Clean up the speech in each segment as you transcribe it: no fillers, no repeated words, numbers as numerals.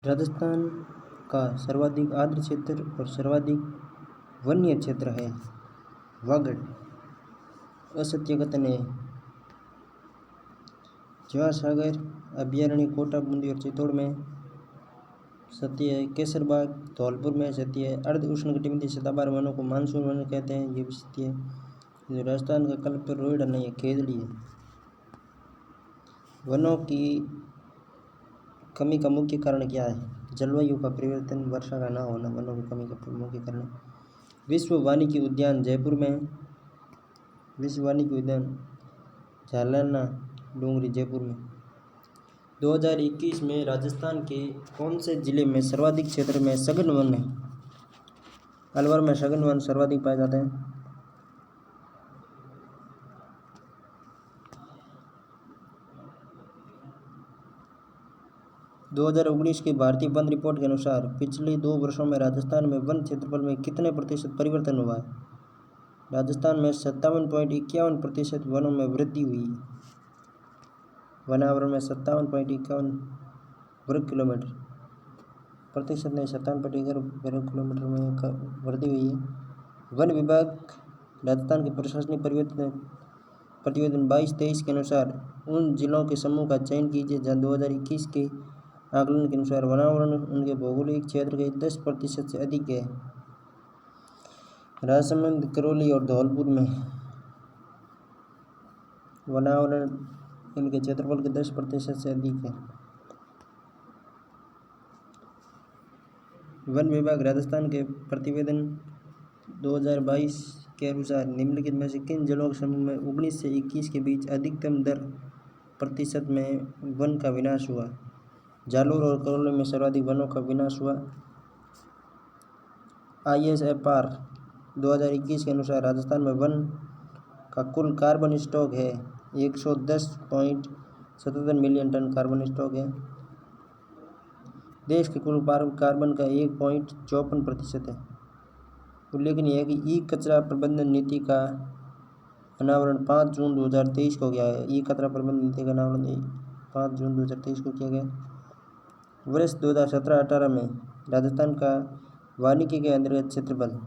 राजस्थान का सर्वाधिक आर्द्र क्षेत्र और सर्वाधिक वन्य क्षेत्र है वागड़। असत्य कथन है। जवाहर सागर अभयारण्य कोटा, बूंदी और चित्तौड़ में सत्य है। केसरबाग धौलपुर में सत्य है। अर्ध उष्णकटिबंधीय सदाबहार वनों को मानसून वन कहते हैं, ये भी सत्य है। जो राजस्थान का कल्प रोइडा नहीं है, खेजड़ी है। वनों की कमी का मुख्य कारण क्या है? जलवायु का परिवर्तन, वर्षा का ना होना वनों की कमी का मुख्य कारण। विश्व वानिकी उद्यान जयपुर में, विश्व वानिकी उद्यान झालना डूंगरी जयपुर में। 2021 में राजस्थान के कौन से जिले में सर्वाधिक क्षेत्र में सघन वन है? अलवर में सघन वन सर्वाधिक पाए जाते हैं। दो 2019 की भारतीय वन रिपोर्ट के अनुसार पिछले 2 वर्षों में राजस्थान में वन क्षेत्रफल में कितने प्रतिशत परिवर्तन हुआ है? राजस्थान में 57.51% वनों में वृद्धि हुई है। वनावरण में 57.51 वर्ग किलोमीटर प्रतिशत ने 57.51 वर्ग किलोमीटर में वृद्धि हुई है। वन विभाग राजस्थान के प्रशासनिक प्रतिवेदन 22-23 के अनुसार उन जिलों के समूह का चयन कीजिए जहां 2021 के आकलन के अनुसार वनावरण उनके भौगोलिक क्षेत्र के 10% से अधिक है। राजसमंद, करौली और धौलपुर में वनावरण इनके क्षेत्रफल के 10% से अधिक है। वन विभाग राजस्थान के प्रतिवेदन 2022 के अनुसार निम्नलिखित में से किन जिलों के समूह में 19 से 21 के बीच अधिकतम दर प्रतिशत में वन का विनाश हुआ? जालोर और करौली में सर्वाधिक वनों का विनाश हुआ। ISFR 2021 के अनुसार राजस्थान में वन का कुल कार्बन स्टॉक है 110.77 मिलियन टन कार्बन स्टॉक है। देश के कुल कार्बन का 1.54% है। उल्लेखनीय है कि ई कचरा प्रबंधन नीति का अनावरण 5 जून 2023 को किया है। ई कचरा प्रबंधन नीति का अनावरण 5 जून 2023 को किया गया। वर्ष 2017-18 में राजस्थान का वानिकी के अंतर्गत क्षेत्रफल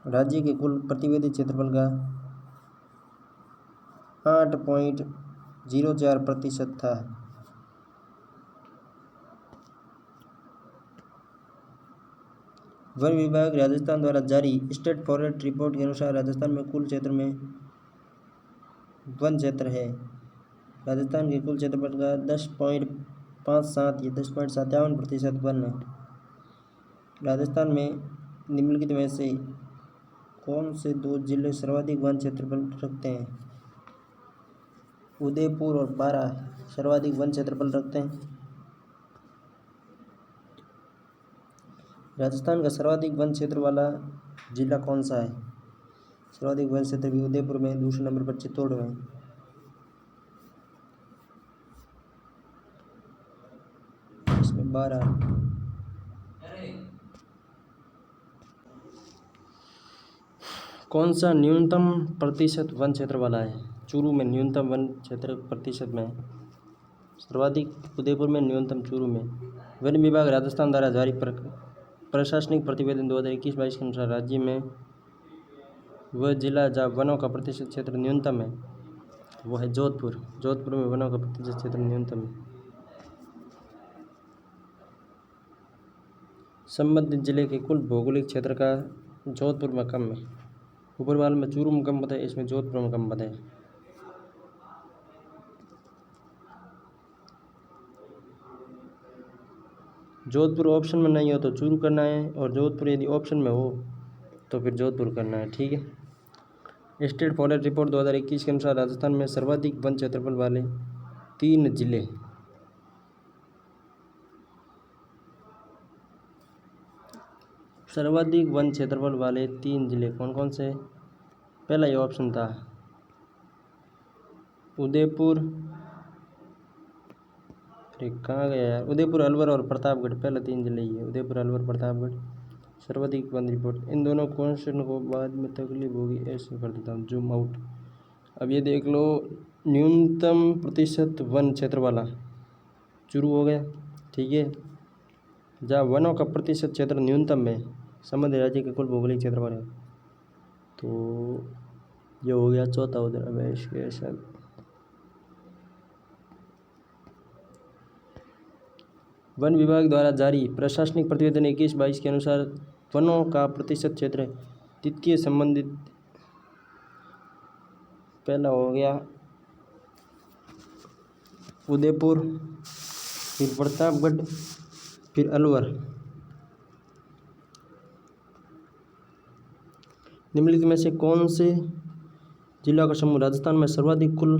राज्य के कुल प्रतिवेदी क्षेत्रफल का 8.04% था। वन विभाग राजस्थान द्वारा जारी स्टेट फॉरेस्ट रिपोर्ट के अनुसार राजस्थान में कुल क्षेत्र में वन क्षेत्र है। राजस्थान के कुल क्षेत्रफल का 10.57 या 10.57% वन है। राजस्थान में निम्नलिखित में से कौन से 2 जिले सर्वाधिक वन क्षेत्रफल रखते हैं? उदयपुर और बारां सर्वाधिक वन क्षेत्रफल रखते हैं। राजस्थान का सर्वाधिक वन क्षेत्र वाला जिला कौन सा है? सर्वाधिक वन क्षेत्र भी उदयपुर में, दूसरे नंबर पर चित्तौड़ में। इसमें 12। कौन सा न्यूनतम प्रतिशत वन क्षेत्र वाला है? चूरू में न्यूनतम वन क्षेत्र प्रतिशत में, सर्वाधिक उदयपुर में, न्यूनतम चूरू में। वन विभाग राजस्थान द्वारा जारी प्रशासनिक प्रतिवेदन 2021-22 के अनुसार राज्य में वह जिला जहाँ वनों का प्रतिशत क्षेत्र न्यूनतम है वो है जोधपुर। जोधपुर में वनों का प्रतिशत क्षेत्र न्यूनतम है। संबंधित जिले के कुल भौगोलिक क्षेत्र का जोधपुर में कम है। ऊपर वाले में चूरू में कम बताया, इसमें जोधपुर में कम बताया। जोधपुर ऑप्शन में नहीं हो तो चूरू करना है, और जोधपुर यदि ऑप्शन में हो तो फिर जोधपुर करना है। ठीक है। स्टेट फॉरेस्ट रिपोर्ट 2021 के अनुसार राजस्थान में सर्वाधिक वन क्षेत्रफल वाले 3 जिले कौन कौन से? पहला ये ऑप्शन था उदयपुर, कहाँ गया यार, उदयपुर, अलवर और प्रतापगढ़। पहला 3 जिले ही है, उदयपुर, अलवर, प्रतापगढ़। सर्वाधिक वन रिपोर्ट। इन दोनों क्वेश्चन को बाद में तकलीफ होगी, ऐसे कर देता हूँ जूम आउट। अब ये देख लो, न्यूनतम प्रतिशत वन क्षेत्र वाला चूरू हो गया। ठीक है। जहाँ वनों का प्रतिशत क्षेत्र न्यूनतम है संबंधित राज्य के कुल भौगोलिक क्षेत्रफल है। तो ये हो गया चौथा उदाहरण। वन विभाग द्वारा जारी प्रशासनिक प्रतिवेदन 21-22 के अनुसार वनों का प्रतिशत क्षेत्र तितकीय संबंधित पहला हो गया उदयपुर, फिर प्रतापगढ़, फिर अलवर। निम्नलिखित में से कौन से जिला का समूह राजस्थान में सर्वाधिक कुल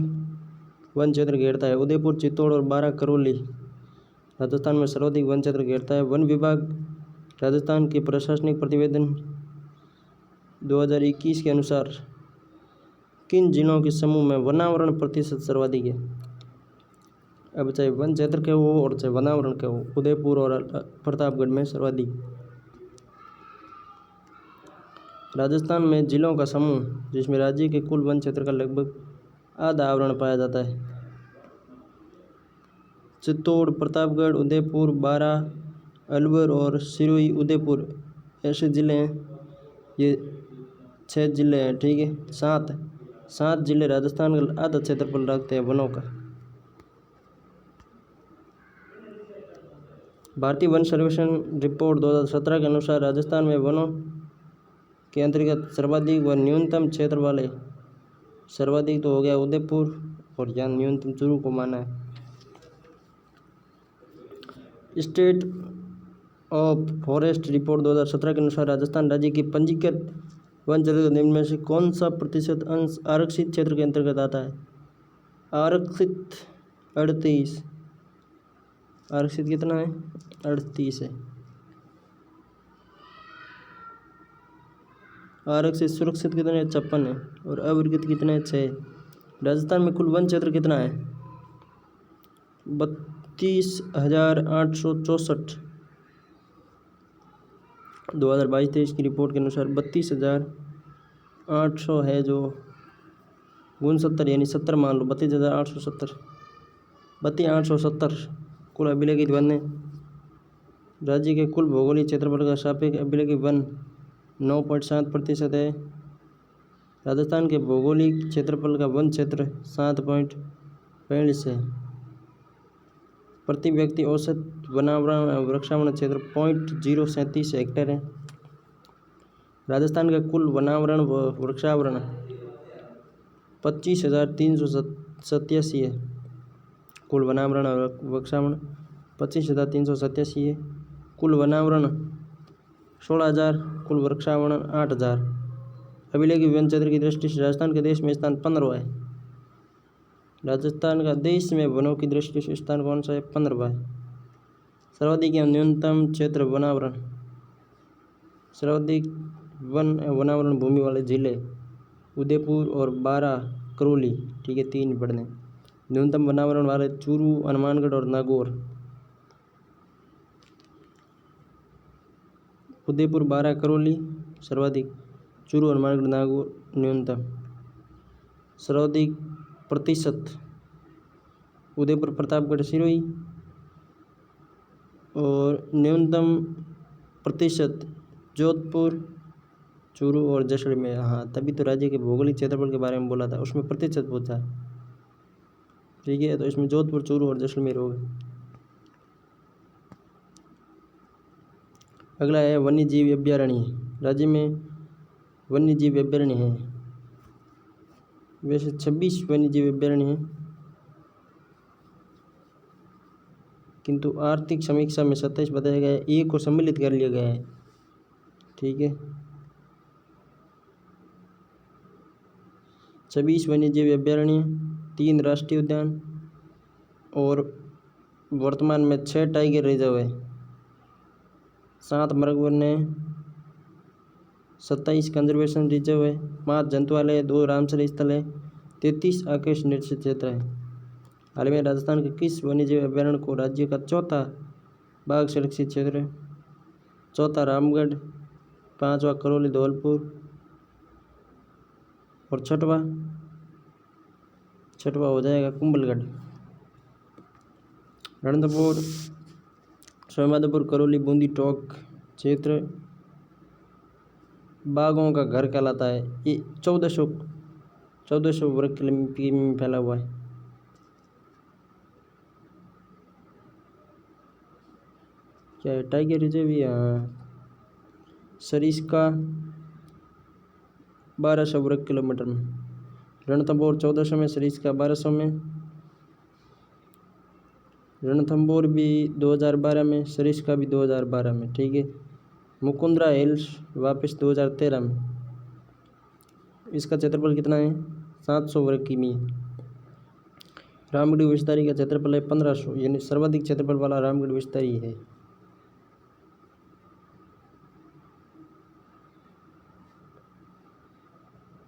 वन क्षेत्र घेरता है? उदयपुर, चित्तौड़ और बारां करौली राजस्थान में सर्वाधिक वन क्षेत्र घेरता है। वन विभाग राजस्थान के प्रशासनिक प्रतिवेदन 2021 के अनुसार किन जिलों के समूह में वनावरण प्रतिशत सर्वाधिक है? अब चाहे वन क्षेत्र के हो और चाहे वनावरण के हो, उदयपुर और प्रतापगढ़ में सर्वाधिक। राजस्थान में जिलों का समूह जिसमें राज्य के कुल वन क्षेत्र का लगभग आधा आवरण पाया जाता है। चित्तौड़, प्रतापगढ़, उदयपुर, बारां, अलवर और सिरोही। उदयपुर ऐसे ज़िले हैं, ये 6 ज़िले हैं, ठीक है। 7 ज़िले राजस्थान का आधा क्षेत्रफल रखते हैं वनों का। भारतीय वन सर्वेक्षण रिपोर्ट 2017 के अनुसार राजस्थान में वनों के अंतर्गत सर्वाधिक व न्यूनतम क्षेत्र वाले, सर्वाधिक तो हो गया उदयपुर और यहाँ न्यूनतम चूरू को माना है। स्टेट ऑफ फॉरेस्ट रिपोर्ट 2017 के अनुसार राजस्थान राज्य की पंजीकृत वन क्षेत्र निम्न में से कौन सा प्रतिशत अंश आरक्षित क्षेत्र के अंतर्गत आता है? आरक्षित 38, आरक्षित कितना है? 38 है। आरक्षित सुरक्षित कितने है? 56 है। और अवर्गीत कितने हैं? 6। राजस्थान में कुल वन क्षेत्र कितना है? 32,864। 2022-23 की रिपोर्ट के अनुसार 32,800 है, जो 69 यानी 70 मान लो, 32,870, 32,870 कुल अभिलेखित वन है। राज्य के कुल भौगोलिक क्षेत्रफल का सापेक्ष अभिलेखित वन 9.7% है। राजस्थान के भौगोलिक क्षेत्रफल का वन क्षेत्र 7.45 है। प्रति व्यक्ति औसत वनावरण वृक्षावरण क्षेत्र 0.037 हेक्टेयर है। राजस्थान का कुल वनावरण व वृक्षावरण 25,387 है। कुल वनावरण और वृक्षावरण 25,387 है। कुल वनावरण 16,000, कुल वृक्षावरण 8,000। अभिलेखित वन क्षेत्र की दृष्टि से राजस्थान के देश में स्थान 15वां है। राजस्थान का देश में वनों की दृष्टि से स्थान कौन सा है? 15वां है। सर्वाधिक या न्यूनतम क्षेत्र वनावरण, सर्वाधिक वनावरण भूमि वाले जिले उदयपुर और बारां करौली, ठीक है, 3 पढ़ने। न्यूनतम वनावरण वाले चूरू, हनुमानगढ़ और नागौर। उदयपुर, बारां, करौली सर्वाधिक, चूरू, हनुमानगढ़, नागौर न्यूनतम। सर्वाधिक प्रतिशत उदयपुर, प्रतापगढ़, सिरोही और न्यूनतम प्रतिशत जोधपुर, चूरू और जैसलमेर। हाँ, तभी तो राज्य के भौगोलिक क्षेत्रफल के बारे में बोला था, उसमें प्रतिशत पूछा है, ठीक है। तो इसमें जोधपुर, चूरू और जैसलमेर हो गए। अगला है वन्यजीव अभयारण्य। राज्य में वन्यजीव अभयारण्य है, वैसे 26 वन्यजीव अभयारण्य हैं, किंतु आर्थिक समीक्षा में 27 बताया गया है। 1 को सम्मिलित कर लिया गया है, ठीक है। 26 वन्यजीव अभयारण्य, 3 राष्ट्रीय उद्यान और वर्तमान में 6 टाइगर रिजर्व है, 7 मृग वन है, 27 कंजर्वेशन रिजर्व है, 5 जंतुआलय, 2 रामसर स्थल है, 33 आकाश निरीक्षण क्षेत्र है। हाल में राजस्थान के किस वन्यजीव अभयारण्य को राज्य का 4था बाघ संरक्षित क्षेत्र है? 4था रामगढ़, 5वां करौली धौलपुर और 6वां हो जाएगा कुंभलगढ़। रणथंभौर सवाईमाधोपुर करौली बूंदी टोंक क्षेत्र बाघों का घर कहलाता है। ये 1400 वर्ग किलोमीटर में फैला हुआ है। क्या है? Tiger reserve. यहाँ सरिस्का 1200 वर्ग किलोमीटर में, रणथंभौर 1400 में, सरिस्का 1200 में, रणथंभौर भी 2012 में, सरिस्का भी 2012 में। ठीक है। मुकुंदरा हिल्स वापस 2013 में। इसका क्षेत्रफल कितना है? 700 वर्ग किमी। रामगढ़ विस्तारी का क्षेत्रफल है 1500, यानी सर्वाधिक क्षेत्रफल वाला रामगढ़ विस्तारी है।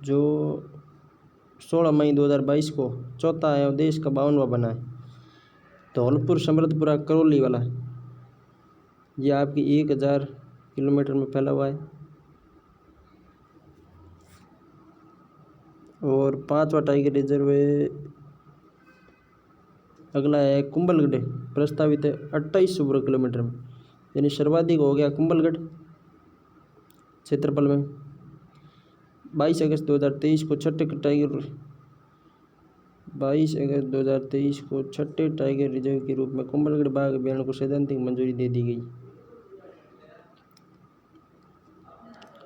जो 16 मई 2022 को चौथा है और देश का 52वां बना है। धौलपुर समृद्धपुरा करौली वाला, ये आपकी 1000 किलोमीटर में फैला हुआ है। और 5वां टाइगर रिजर्व है, अगला है कुंभलगढ़, प्रस्तावित है 2800 वर्ग किलोमीटर में, यानी सर्वाधिक हो गया कुंभलगढ़ क्षेत्रफल में। 22 अगस्त 2023 को छठे टाइगर रिजर्व के रूप में कुंभलगढ़ बाघ अभयारण्य को सैद्धांतिक मंजूरी दे दी गई।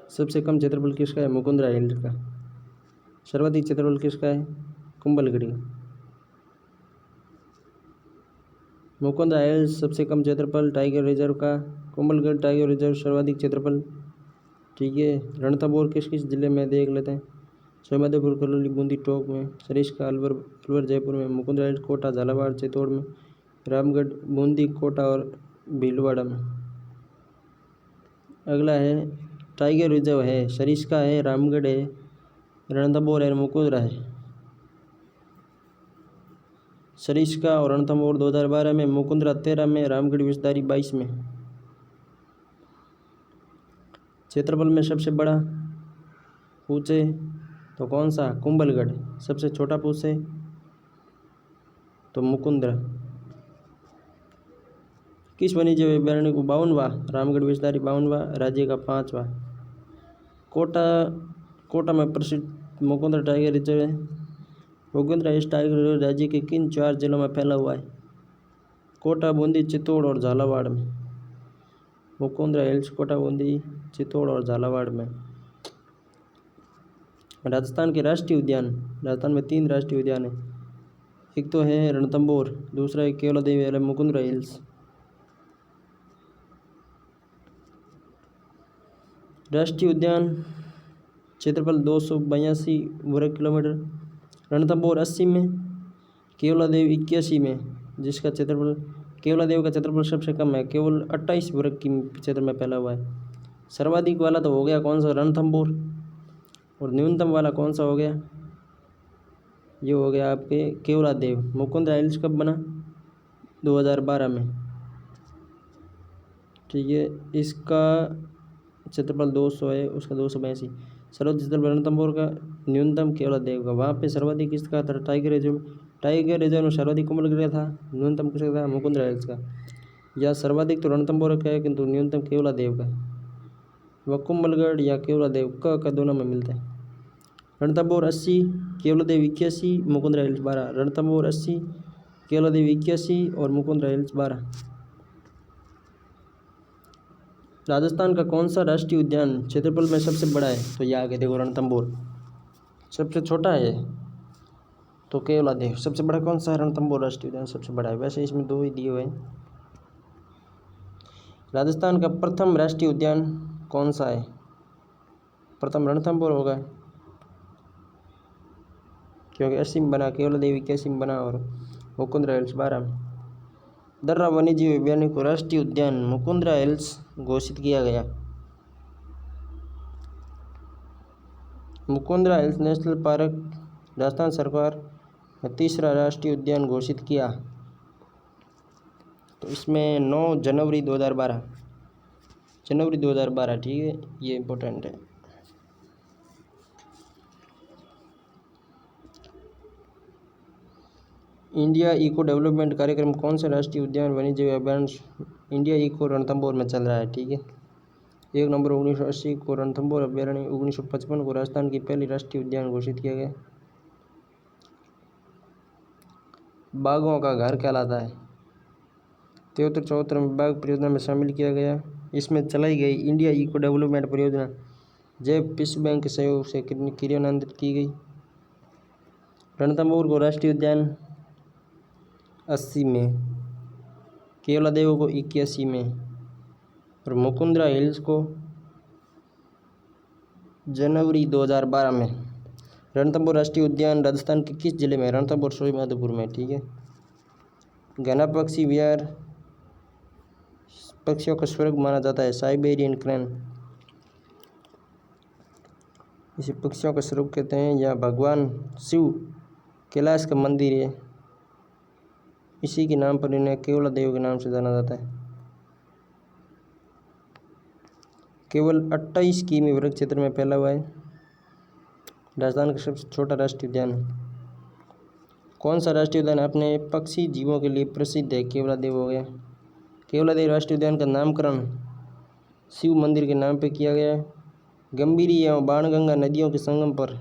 सबसे कम क्षेत्रफल किसका है? मुकुंदरा हिल्स का। सर्वाधिक क्षेत्रफल किसका है? कुंभलगढ़ का। मुकुंदरा हिल्स सबसे कम क्षेत्रफल टाइगर रिजर्व का, कुंभलगढ़ टाइगर रिजर्व सर्वाधिक क्षेत्रफल। ठीक है। रणथंभौर किस किस जिले में देख लेते हैं? सवाईमाधोपुर करौली बूंदी टोंक में, सरिस्का अलवर जयपुर में, मुकुंदरा हिल्स कोटा झालावाड़ चित्तौड़ में, रामगढ़ बूंदी कोटा और भीलवाड़ा में। अगला है टाइगर रिजर्व है, सरिस्का है, रामगढ़ है, रणथंभौर है, मुकुंदरा है। सरिस्का और रणथंभौर 2012 में, मुकुंदरा 13 में, रामगढ़ विस्तारी 22 में। क्षेत्रफल में सबसे बड़ा पूछे तो कौन सा? कुंभलगढ़। सबसे छोटा पूछे तो मुकुंदरा। किस वन्यजीव अभयारण्य को 52वां, रामगढ़ विस्तारी 52वां, राज्य का 5वां। कोटा में प्रसिद्ध मुकुंदरा टाइगर रिजर्व है। मुकुंदरा इस टाइगर रिजर्व राज्य के किन 4 जिलों में फैला हुआ है? कोटा, बूंदी, चित्तौड़ और झालावाड़ में। मुकुंदरा हिल्स कोटा, बूंदी, चित्तौड़ और झालावाड़ में। राजस्थान के राष्ट्रीय उद्यान, राजस्थान में 3 राष्ट्रीय उद्यान है। एक तो है रणथंभौर, दूसरा है केवलादेवी वाला मुकुंदरा हिल्स। राष्ट्रीय उद्यान क्षेत्रफल 282 वर्ग किलोमीटर, रणथंभौर 80 में, केवलादेव 81 में, जिसका क्षेत्रफल केवलादेव का क्षेत्रफल सबसे कम है, केवल 28 वर्ग की क्षेत्र में फैला हुआ है। सर्वाधिक वाला तो हो गया कौन सा? रणथंभौर। और न्यूनतम वाला कौन सा हो गया? ये हो गया आपके केवलादेव। मुकुंदरा हिल्स कब बना? 2012 में। ठीक है। इसका क्षेत्रफल 200 है, उसका 282। सर्वाधिक क्षेत्रफल रणथंभौर का, न्यूनतम केवलादेव का। वहाँ पे सर्वाधिक किसका था? टाइगर रिजर्व में सर्वाधिक कुंभलगढ़ का था, न्यूनतम किसका था? मुकुंदरा हिल्स का। या सर्वाधिक तो रणथंभौर का है, किंतु न्यूनतम केवलादेव का। वह कुंभलगढ़ या केवलादेव का दोनों में मिलता है। रणथंभौर 80, केवलादेव 81, मुकुंदरा हिल्स 12। रणथंभौर 80, केवलादेव 81 और मुकुंदरा हिल्स 12। राजस्थान का कौन सा राष्ट्रीय उद्यान क्षेत्रफल में सबसे बड़ा है? तो ये आगे देखो, रणथंभौर। सबसे छोटा है तो केवलादेव। सबसे बड़ा कौन सा है? रणथंभौर राष्ट्रीय उद्यान सबसे बड़ा है। वैसे इसमें 2 ही दिए हुए हैं। राजस्थान का प्रथम राष्ट्रीय उद्यान कौन सा है? प्रथम रणथंभौर होगा, क्योंकि 80 में बना, केवलादेव 81 में बना और मुकुंदरा हिल्स 12 में। दर्रा वन्यजीव अभयारण्य को राष्ट्रीय उद्यान मुकुंदरा हिल्स घोषित किया गया। Mukundra hills national park Rajasthan सरकार ने तीसरा राष्ट्रीय उद्यान घोषित किया, तो इसमें 9 जनवरी 2012। ठीक है, ये इम्पोर्टेंट है। इंडिया इको डेवलपमेंट कार्यक्रम कौन सा राष्ट्रीय उद्यान वन्यजीव अभयारण्य इंडिया इको रणथंभौर में चल रहा है, ठीक है। 1 नवंबर 1980 को रणथंभौर अभ्यारण्य 1955 को राजस्थान की पहली राष्ट्रीय उद्यान घोषित किया गया। बाघों का घर कहलाता है। 73-74 बाघ परियोजना में शामिल किया गया। इसमें चलाई गई इंडिया इको डेवलपमेंट परियोजना जैव विश्व बैंक के सहयोग से क्रियान्वित की गई। रणथंभौर को राष्ट्रीय उद्यान 80 में, केवलादेव को 81 में और मुकुंदरा हिल्स को जनवरी 2012 में। रणथंभौर राष्ट्रीय उद्यान राजस्थान के किस जिले में? रणथंभौर सवाईमाधोपुर में, ठीक है। घना पक्षी विहार पक्षियों का स्वर्ग माना जाता है, साइबेरियन क्रेन इसे पक्षियों का स्वर्ग कहते हैं। या भगवान शिव कैलाश का मंदिर है, इसी के नाम पर इन्हें केवलादेव के नाम से जाना जाता है। केवल 28 किमी वर्ग क्षेत्र में फैला हुआ है। राजस्थान का सबसे छोटा राष्ट्रीय उद्यान है। कौन सा राष्ट्रीय उद्यान अपने पक्षी जीवों के लिए प्रसिद्ध है? केवलादेव हो गया। केवलादेव राष्ट्रीय उद्यान का नामकरण शिव मंदिर के नाम पर किया गया है। गंभीरी एवं बाणगंगा नदियों के संगम पर,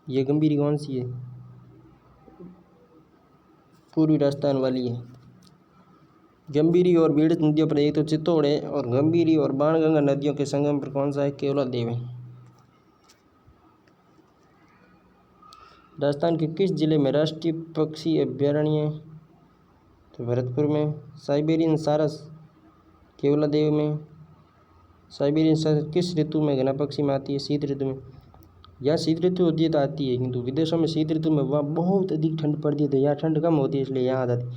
यह गंभीरी कौन सी है? पूर्वी राजस्थान वाली है। गंभीरी और बीड़त नदियों पर एक तो चित्तौड़ है, और गंभीरी और बाणगंगा नदियों के संगम पर कौन सा है? केवलादेव है। राजस्थान के किस जिले में राष्ट्रीय पक्षी अभ्यारण्य है? तो भरतपुर में। साइबेरियन सारस केवलादेव में। साइबेरियन सारस किस ऋतु में घना पक्षी में आती है? शीत ऋतु में। यहाँ शीत ऋतु होती है तो आती है, किंतु विदेशों में शीत ऋतु में वहाँ बहुत अधिक ठंड पड़ती है, तो यहाँ ठंड कम होती है, इसलिए यहाँ आ जाती है।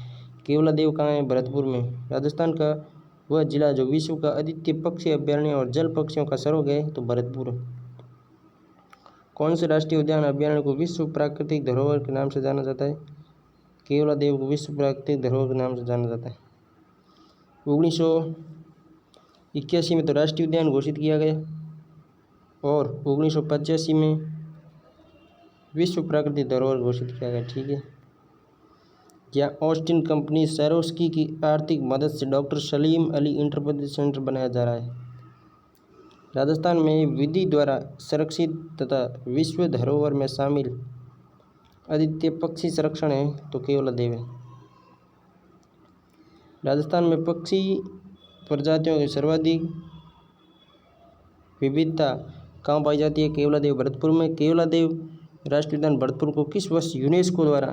केवलादेव कहाँ है? भरतपुर में। राजस्थान का वह जिला जो विश्व का अद्वितीय पक्षी अभ्यारण्य और जल पक्षियों का स्वर्ग है, तो भरतपुर। कौन से राष्ट्रीय उद्यान अभ्यारण्य को विश्व प्राकृतिक धरोहर के नाम से जाना जाता है? केवलादेव को विश्व प्राकृतिक धरोहर के नाम से जाना जाता है। 1981 में तो राष्ट्रीय उद्यान घोषित किया गया, और 1985 में विश्व प्राकृतिक धरोहर घोषित किया गया, ठीक है। क्या ऑस्टिन कंपनी सैरोस्की की आर्थिक मदद से doctor Salim Ali interpretive centre बनाया जा रहा है? राजस्थान में विधि द्वारा संरक्षित तथा विश्व धरोहर में शामिल अद्वितीय पक्षी संरक्षण है, तो केवलादेव है। राजस्थान में पक्षी प्रजातियों की सर्वाधिक विविधता कहाँ पाई जाती है? केवलादेव भरतपुर में। केवलादेव राष्ट्रीय उद्यान भरतपुर को किस वर्ष यूनेस्को द्वारा,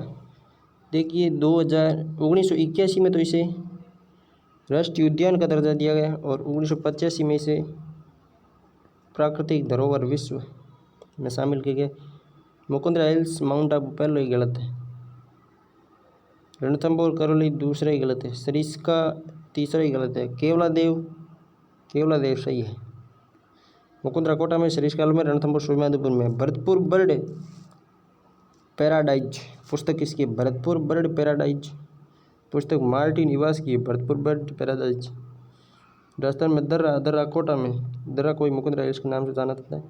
देखिए 1981 में तो इसे राष्ट्रीय उद्यान का दर्जा दिया गया, और 1985 में इसे प्राकृतिक धरोहर विश्व में शामिल किया गया। मुकुंदरा हिल्स माउंट आबू पहले ही गलत है। रणथंभौर करौली दूसरा ही गलत है। सरिस्का तीसरा ही गलत है। केवलादेव सही है। मुकुंदरा कोटा में, सरिस्का में, रणथंभौर सवाईमाधोपुर में। भरतपुर बर्ड पैराडाइज पुस्तक किसकी है? भरतपुर बर्ड पैराडाइज पुस्तक मार्टिन निवास की है। Bharatpur bird paradise. राजस्थान में दर्रा कोटा में, दर्रा कोई मुकुंदरा हिल्स के नाम से जाना जाता है।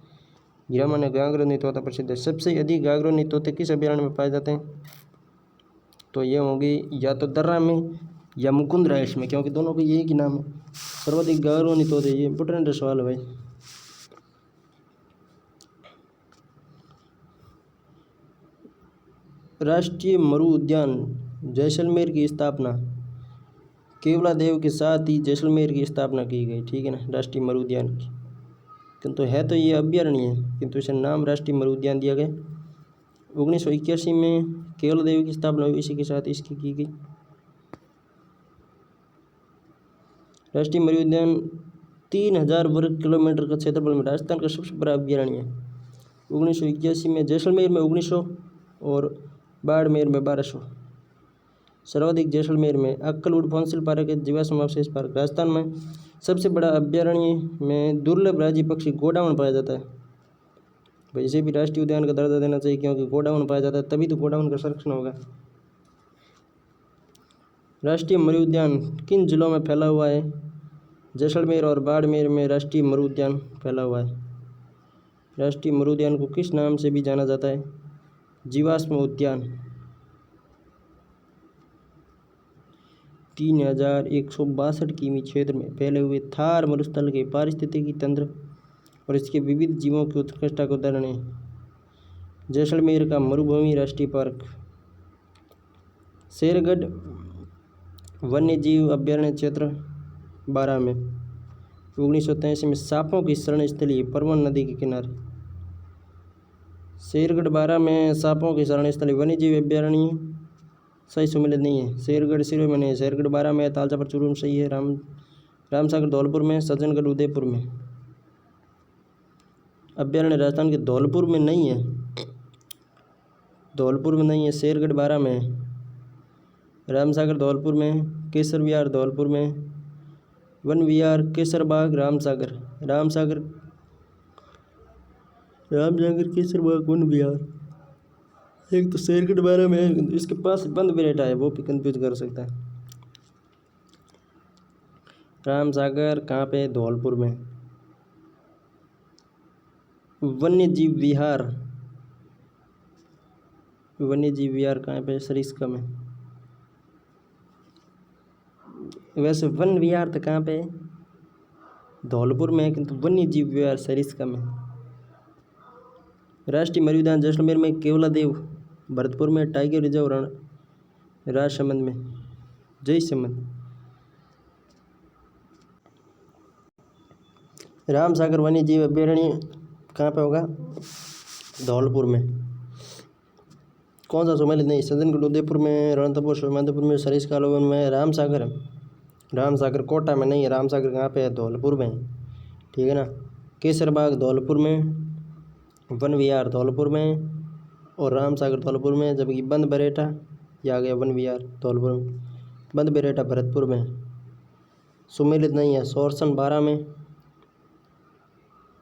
गिरामा में गागरोनी तोता प्रसिद्ध है। सबसे अधिक गागरोनी तोते किस अभ्यारण्य में पाए जाते हैं? तो ये होंगे या तो दर्रा में या मुकुंदरा हिल्स में, क्योंकि दोनों को यही की नाम है। सर्वाधिक गागरोनी तोते, ये इंपोर्टेंट सवाल है भाई। राष्ट्रीय मरु उद्यान जैसलमेर की स्थापना केवलादेव के साथ ही जैसलमेर की स्थापना की गई, ठीक है ना, राष्ट्रीय मरु उद्यान की। किंतु है तो ये अभ्यारण्य है, किंतु इसे नाम राष्ट्रीय मरु उद्यान दिया गया। 1981 में केवलादेव की स्थापना हुई, इसी के साथ इसकी की गई। राष्ट्रीय मरु उद्यान 3000 वर्ग किलोमीटर का क्षेत्रफल में राजस्थान का सबसे बड़ा अभ्यारण्य है। 1981 में, जैसलमेर में 1900 और बाड़मेर में 1200। सर्वाधिक जैसलमेर में अक्कलवुड फॉसिल पार्क है, जीवाश्म अवशेष पार्क। राजस्थान में सबसे बड़ा अभ्यारण्य में दुर्लभ राज्य पक्षी गोडाउन पाया जाता है। भाई इसे भी राष्ट्रीय उद्यान का दर्जा देना चाहिए, क्योंकि गोडाउन पाया जाता है, तभी तो गोडाउन का संरक्षण होगा। राष्ट्रीय मरु उद्यान किन जिलों में फैला हुआ है? जैसलमेर और बाड़मेर में राष्ट्रीय मरु उद्यान फैला हुआ है। राष्ट्रीय मरु उद्यान को किस नाम से भी जाना जाता है? जीवाश्म उद्यान। 3162 किमी क्षेत्र में फैले हुए थार मरुस्थल के पारिस्थितिकी तंत्र और इसके विविध जीवों की उत्कृष्टता को उदाहरण है। जैसलमेर का मरुभूमि राष्ट्रीय पार्क, शेरगढ़ वन्यजीव अभ्यारण्य क्षेत्र 12 में 1983 में सांपों की शरण स्थली परवन नदी के किनारे। शेरगढ़ 12 में सांपों की शरण स्थली वन्यजीव अभ्यारण्य सही सम्मिलित नहीं है। शेरगढ़ सिरोही में नहीं है। शेरगढ़ 12 में, तालचापर चूरू में सही है। रामसागर धौलपुर में, सज्जनगढ़ उदयपुर में। अभ्यारण्य राजस्थान के धौलपुर में नहीं है, धौलपुर में नहीं है। शेरगढ़ 12 में है। रामसागर धौलपुर में, केसर विहार धौलपुर में, वन विहार केसरबाग रामसागर, रामसागर केसरबाग वन विहार। एक तो शेरगढ़ 12 में है, इसके पास बंद बेरेटा है, वो भी कंफ्यूज कर सकता है। रामसागर कहाँ पे? धौलपुर में। वन्यजीव विहार, वन्यजीव विहार कहाँ पे? सरिस्का में। वैसे वन विहार तो कहाँ पे है? धौलपुर में है, किंतु वन्यजीव विहार सरिस्का में। राष्ट्रीय मृद्यान जैसलमेर में, केवलादेव भरतपुर में, टाइगर रिजर्व राजसमंद में, जयसमंद। रामसागर वन्यजीव अभ्यारण्य कहाँ पे होगा? धौलपुर में। कौन सा सम्मिलित नहीं? सज्जनगढ़ उदयपुर में, रणथंभौर सोमाधोपुर में, सरिस्का लोवन में। रामसागर कोटा में नहीं है। रामसागर कहाँ पे है? धौलपुर में, ठीक है ना। केसरबाग धौलपुर में, वन विहार धौलपुर में और रामसागर धौलपुर में, जबकि बंद बरेटा ये आ गया वन विहार धौलपुर में, बंद बरेटा भरतपुर में। सम्मिलित नहीं है। सोरसन 12 में,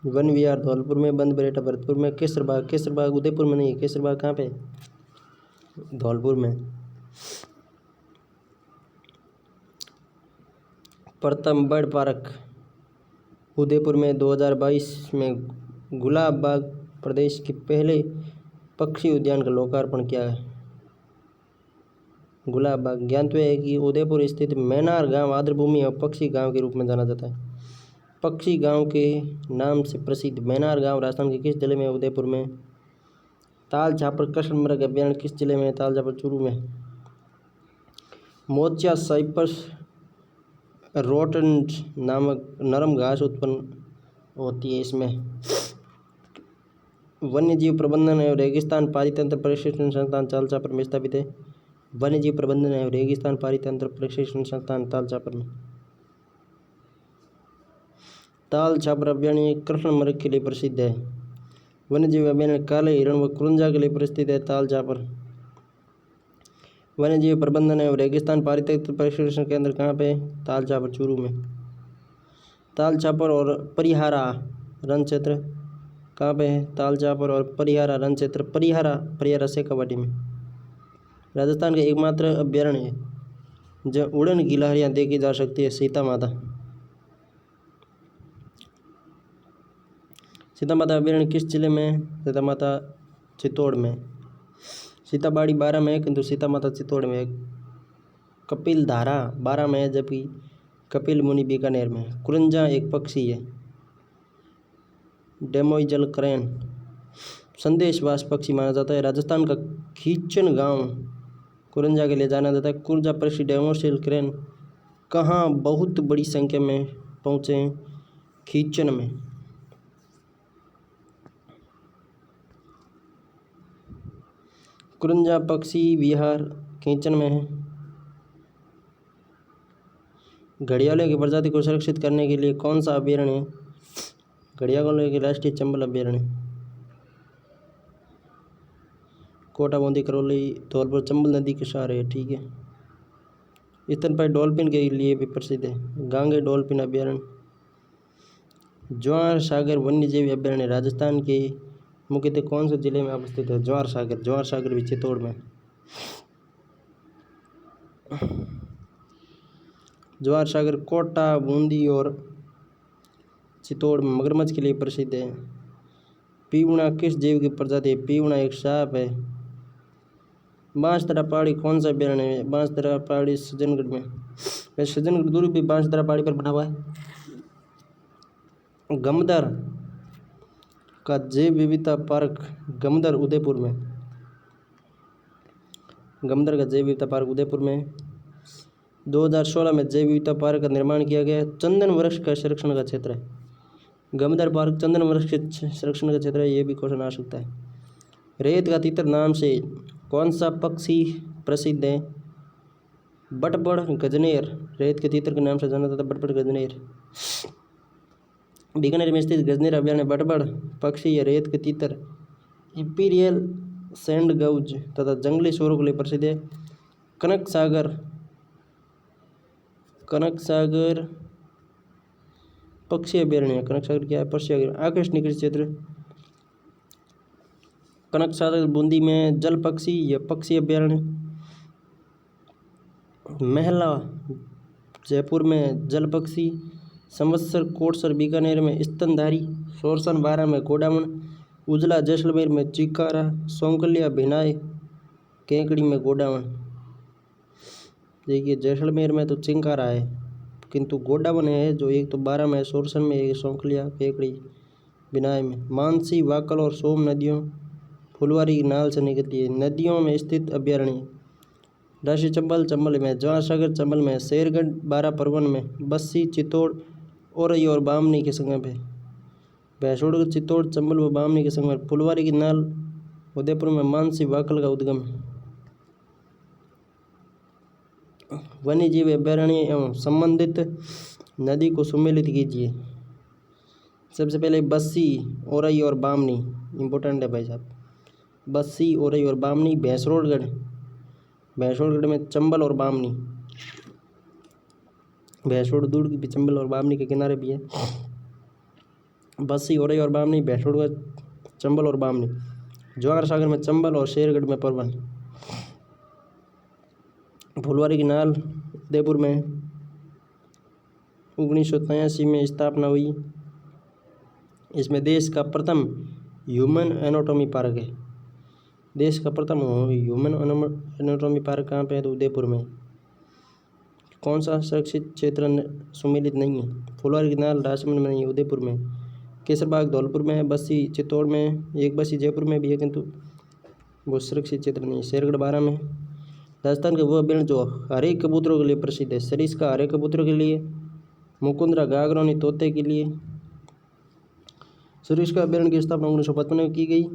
वन विहार धौलपुर में, बंद बरेटा भरतपुर में। केसरबाग उदयपुर में नहीं है। केसरबाग कहाँ पे? धौलपुर में। प्रथम बर्ड पार्क उदयपुर में 2022 में गुलाब बाग प्रदेश के पहले पक्षी उद्यान का लोकार्पण किया है। गुलाब बाग ज्ञातव्य है कि उदयपुर स्थित मैनार गांव आर्द्रभूमि और पक्षी गांव के रूप में जाना जाता है। पक्षी गांव के नाम से प्रसिद्ध मैनार गांव राजस्थान के किस जिले में? उदयपुर में। तालछापर कृष्णमृग अभ्यारण्य किस जिले में? तालछापर चूरू में। मोचिया साइप्रस रोटन नामक नरम घास उत्पन्न होती है इसमें। वन्यजीव प्रबंधन एवं रेगिस्तान पारितंत्र प्रशिक्षण संस्थान तालछापर में स्थापित है। वन्यजीव प्रबंधन एवं रेगिस्तान पारितंत्र प्रशिक्षण संस्थान तालछापर में। तालछापर अभ्यारण्य कृष्णमृग के लिए प्रसिद्ध है। वन्यजीव अभ्यारण्य काले हिरण व कुरंजा के लिए प्रसिद्ध है। तालछापर। वन्यजीव प्रबंधन एवं रेगिस्तान पारितंत्र प्रशिक्षण केंद्र कहाँ पे? तालछापर चूरू में। तालछापर और परिहारा रण क्षेत्र कहाँ पे है? तालछापर और परिहारा रण क्षेत्र, परिहारा शेखावाटी में। राजस्थान का एकमात्र अभ्यारण्य है जहाँ उड़न गिलहरियाँ देखी जा सकती है, सीता माता। सीता माता अभ्यारण्य किस जिले में? सीता माता चित्तौड़ में। सीताबाड़ी 12 में है, किंतु सीता माता चित्तौड़ में है। कपिल धारा 12 में है, जबकि कपिल मुनि बीकानेर में है। कुरंजा एक पक्षी है। डेमोइजल क्रेन संदेशवास पक्षी माना जाता है। राजस्थान का खींचन गांव कुरंजा के लिए जाना जाता है। कुरंजा प्रसिद्ध डेमोइजल क्रेन कहाँ बहुत बड़ी संख्या में पहुँचे हैं? खींचन में। कुरंजा पक्षी विहार खींचन में है। घड़ियालों की प्रजाति को सुरक्षित करने के लिए कौन सा अभ्यारण्य है? घड़ियालों के राष्ट्रीय चंबल अभ्यारण्य। कोटा, बूंदी, करौली, धौलपुर चंबल नदी के सहारे है, ठीक है। स्तनपायी डॉल्फिन के लिए भी प्रसिद्ध है। गांगे डॉल्फिन अभ्यारण्य। ज्वार सागर वन्यजीव अभ्यारण्य राजस्थान के मुख्यतः कौन से जिले में अवस्थित है? ज्वार सागर भी चित्तौड़ में। ज्वार सागर कोटा, बूंदी और चित्तौड़ में मगरमच्छ के लिए प्रसिद्ध है। पीवड़ा किस जीव की प्रजाति है? पीवड़ा एक सांप है। बांसदरा पहाड़ी कौन सा अभ्यारण्य है? बांसदरा पहाड़ी सज्जनगढ़ में। वैसे सज्जनगढ़ दूर भी बांसदरा पहाड़ी पर बना हुआ है। गमदर का जैव विविधता पार्क गमदर उदयपुर में। गमदर का जैव विविधता पार्क उदयपुर में। 2016 में जैव विविधता पार्क का निर्माण किया गया है। चंदन वृक्ष का संरक्षण का क्षेत्र है। गमदर पार्क चंदन वृक्ष के संरक्षण का क्षेत्र है। ये भी क्वेश्चन आ सकता है। रेत का तीतर नाम से कौन सा पक्षी प्रसिद्ध है? बटबड़ गजनेर। रेत के तीतर के नाम से जाना जाता है बटबड़ गजनेर। बीकानेर में स्थित गजनेर अभ्यारण्य बटबड़ पक्षी या रेत के तीतर, इंपीरियल सैंडगौज तथा जंगली सूअरों के लिए प्रसिद्ध है। कनक सागर पक्षी अभ्यारण्य। कनक सागर क्या है? पक्षी अभ्यारण्य। आकर्षणीय कृषि क्षेत्र कनक सागर बूंदी में जल पक्षी या पक्षी अभ्यारण्य। महला जयपुर में जल पक्षी। संवत्सर कोटसर बीकानेर में स्तनधारी। सोरसन बारा में गोडावण। उजला जैसलमेर में चिकारा। सोंकलिया भिनाय केकड़ी में गोडावण। देखिए जैसलमेर में तो चिंकारा है किंतु गोडावण है जो एक तो बारा में, सोरसन में, एक सोंकलिया केकड़ी बिनाय में। मानसी वाकल और सोम नदियों फुलवारी नाल से निकलती है। नदियों में स्थित अभ्यारण्य राशि चंबल चंबल में, जवाहर सागर चंबल में, शेरगढ़ बारा परवन में, बस्सी चित्तौड़ औरई और बामनी के संगम है। भैंसोड़ चित्तौड़ चंबल व बामनी के संगम है। फुलवारी की नाल उदयपुर में। मानसी वाकल का उद्गम है। वन्य जीव अभ्यारण्य एवं संबंधित नदी को सम्मिलित कीजिए। सबसे पहले बस्सी औरई और बामनी इम्पोर्टेंट है भाई साहब। बस्सी औरई और बामनी। भैंसोड़गढ़ में चंबल और बामनी। भैंसोड़ दूर की भी चंबल और बामनी के किनारे भी है। बस्सी औरई और बामनी, भैंसोड़गढ़ चंबल और बामनी। जवाहर सागर में चंबल और शेरगढ़ में परवन। फुलवारी की नाल उदयपुर में 1983 में स्थापना हुई। इसमें देश का प्रथम ह्यूमन एनाटॉमी पार्क है। देश का प्रथम ह्यूमन एनाटॉमी पार्क कहाँ पे है? तो उदयपुर में। कौन सा सुरक्षित क्षेत्र सम्मिलित नहीं है? फुलवारी की नाल राजसमंद में नहीं है, उदयपुर में। केसरबाग धौलपुर में है। बस्सी चित्तौड़ में। एक बस्सी जयपुर में भी है किंतु वो सुरक्षित क्षेत्र नहीं है। शेरगढ़ बारा में। राजस्थान के वो अभ्यारण्य जो हरे कबूतरों के लिए प्रसिद्ध है। सरिस्का हरे कबूतरों के लिए। मुकुंदरा गागरोनी तोते के लिए। सरिस्का अभ्यारण्य की स्थापना 1955 में की गई।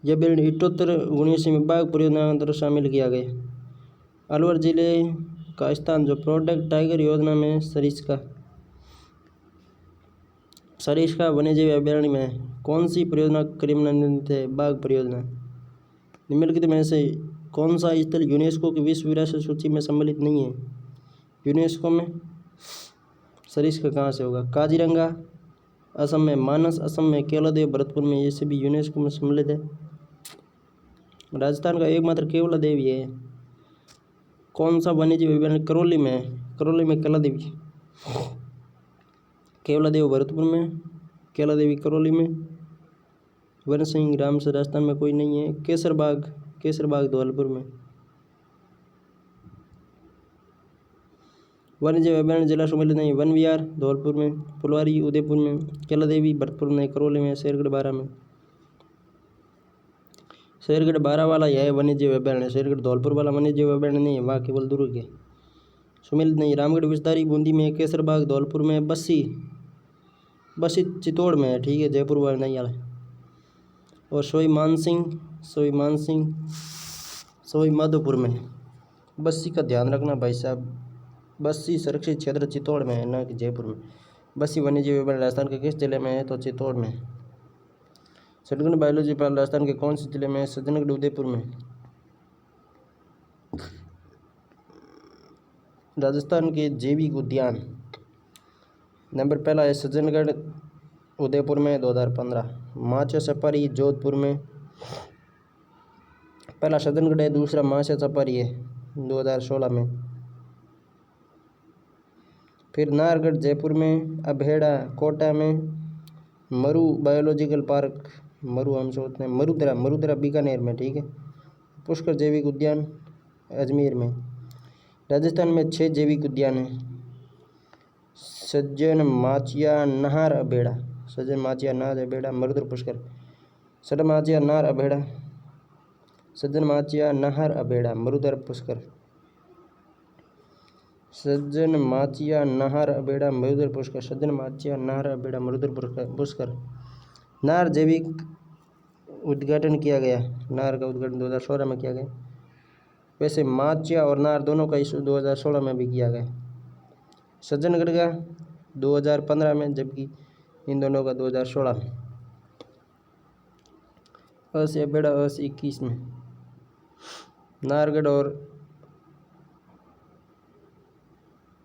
यह अभ्यारण्य 78 में बाघ परियोजना के अंतर्गत शामिल किया गया। अलवर जिले का स्थान जो प्रोटेक्ट टाइगर योजना में सरिस्का वन्यजीव अभ्यारण्य में कौन सी परियोजना क्रियान्वित है? बाघ परियोजना। निम्नलिखित में से कौन सा स्थल यूनेस्को की विश्व विरासत सूची में सम्मिलित नहीं है? यूनेस्को में सरिस्का कहाँ से होगा? काजीरंगा असम में, मानस असम में, केवलादेव भरतपुर में, ये सभी यूनेस्को में सम्मिलित है। राजस्थान का एकमात्र केवलादेव ये है। कौन सा वन्यजीव अभ्यारण्य? करौली में है। करौली में केवलादेवी। केवलादेव भरतपुर में, केवलादेवी करौली में। वन सिंह राम से राजस्थान में कोई नहीं है। केसरबाग धौलपुर में। वन्यजीव अभ्यारण्य जिला सम्मिलित नहीं। वन विहार धौलपुर में, फुलवारी उदयपुर में, केलादेवी भरतपुर में, करौली में, शेरगढ़ बारा में। शेरगढ़ बारा वाला यह है वन्यजीव अभ्यारण्य। शेरगढ़ धौलपुर वाला वन्यजीव अभ्यारण्य नहीं है, वहाँ केवल दुर्ग है, सम्मिलित नहीं। रामगढ़ विस्तारी बूंदी में, केसरबाग धौलपुर में, बस्सी चित्तौड़ में है, ठीक है, जयपुर वाला नहीं वाला। और सोई माधोपुर में। बस्सी का ध्यान रखना भाई साहब, बस्सी सुरक्षित क्षेत्र चित्तौड़ में है, न कि जयपुर में। बस्सी वन्यजीव अभ्यारण्य राजस्थान के किस जिले में है? तो चित्तौड़ में। सतगुण बायोलॉजी पार्क राजस्थान के कौन से जिले में है? सज्जनगढ़ उदयपुर में। राजस्थान के जैविक उद्यान नंबर पहला है सज्जनगढ़ उदयपुर में 2015। माचा सफारी जोधपुर में। पहला सज्जनगढ़ है, दूसरा माचा सफारी है 2016 में। फिर नाहरगढ़ जयपुर में, अभेड़ा कोटा में, मरु बायोलॉजिकल पार्क मरु हम सोचते हैं मरुदरा बीकानेर में, ठीक है, पुष्कर जैविक उद्यान अजमेर में। राजस्थान में 6 जैविक उद्यान हैं। सज्जन माचिया नाहर अबेड़ा, सज्जन माचिया नाहर अबेड़ा मरुद्र पुष्कर। सड माचिया नाहर अबेड़ा, सज्जन माचिया नाहर अबेड़ा मरुद्र पुष्कर। सज्जन माचिया नाहर अबेड़ा मरुद्र पुष्कर, सज्जन माचिया नाहर अबेड़ा मरुद्र पुष्कर। नाहर जैविक उद्घाटन किया गया, नाहर का उद्घाटन 2016 में किया गया। वैसे माचिया और नाहर दोनों का इशू 2016 में भी किया गया। सज्जनगढ़ का 2015 में, जबकि इन दोनों का 2016 में। अस अबेड़ा अस 21 में। नाहरगढ़ और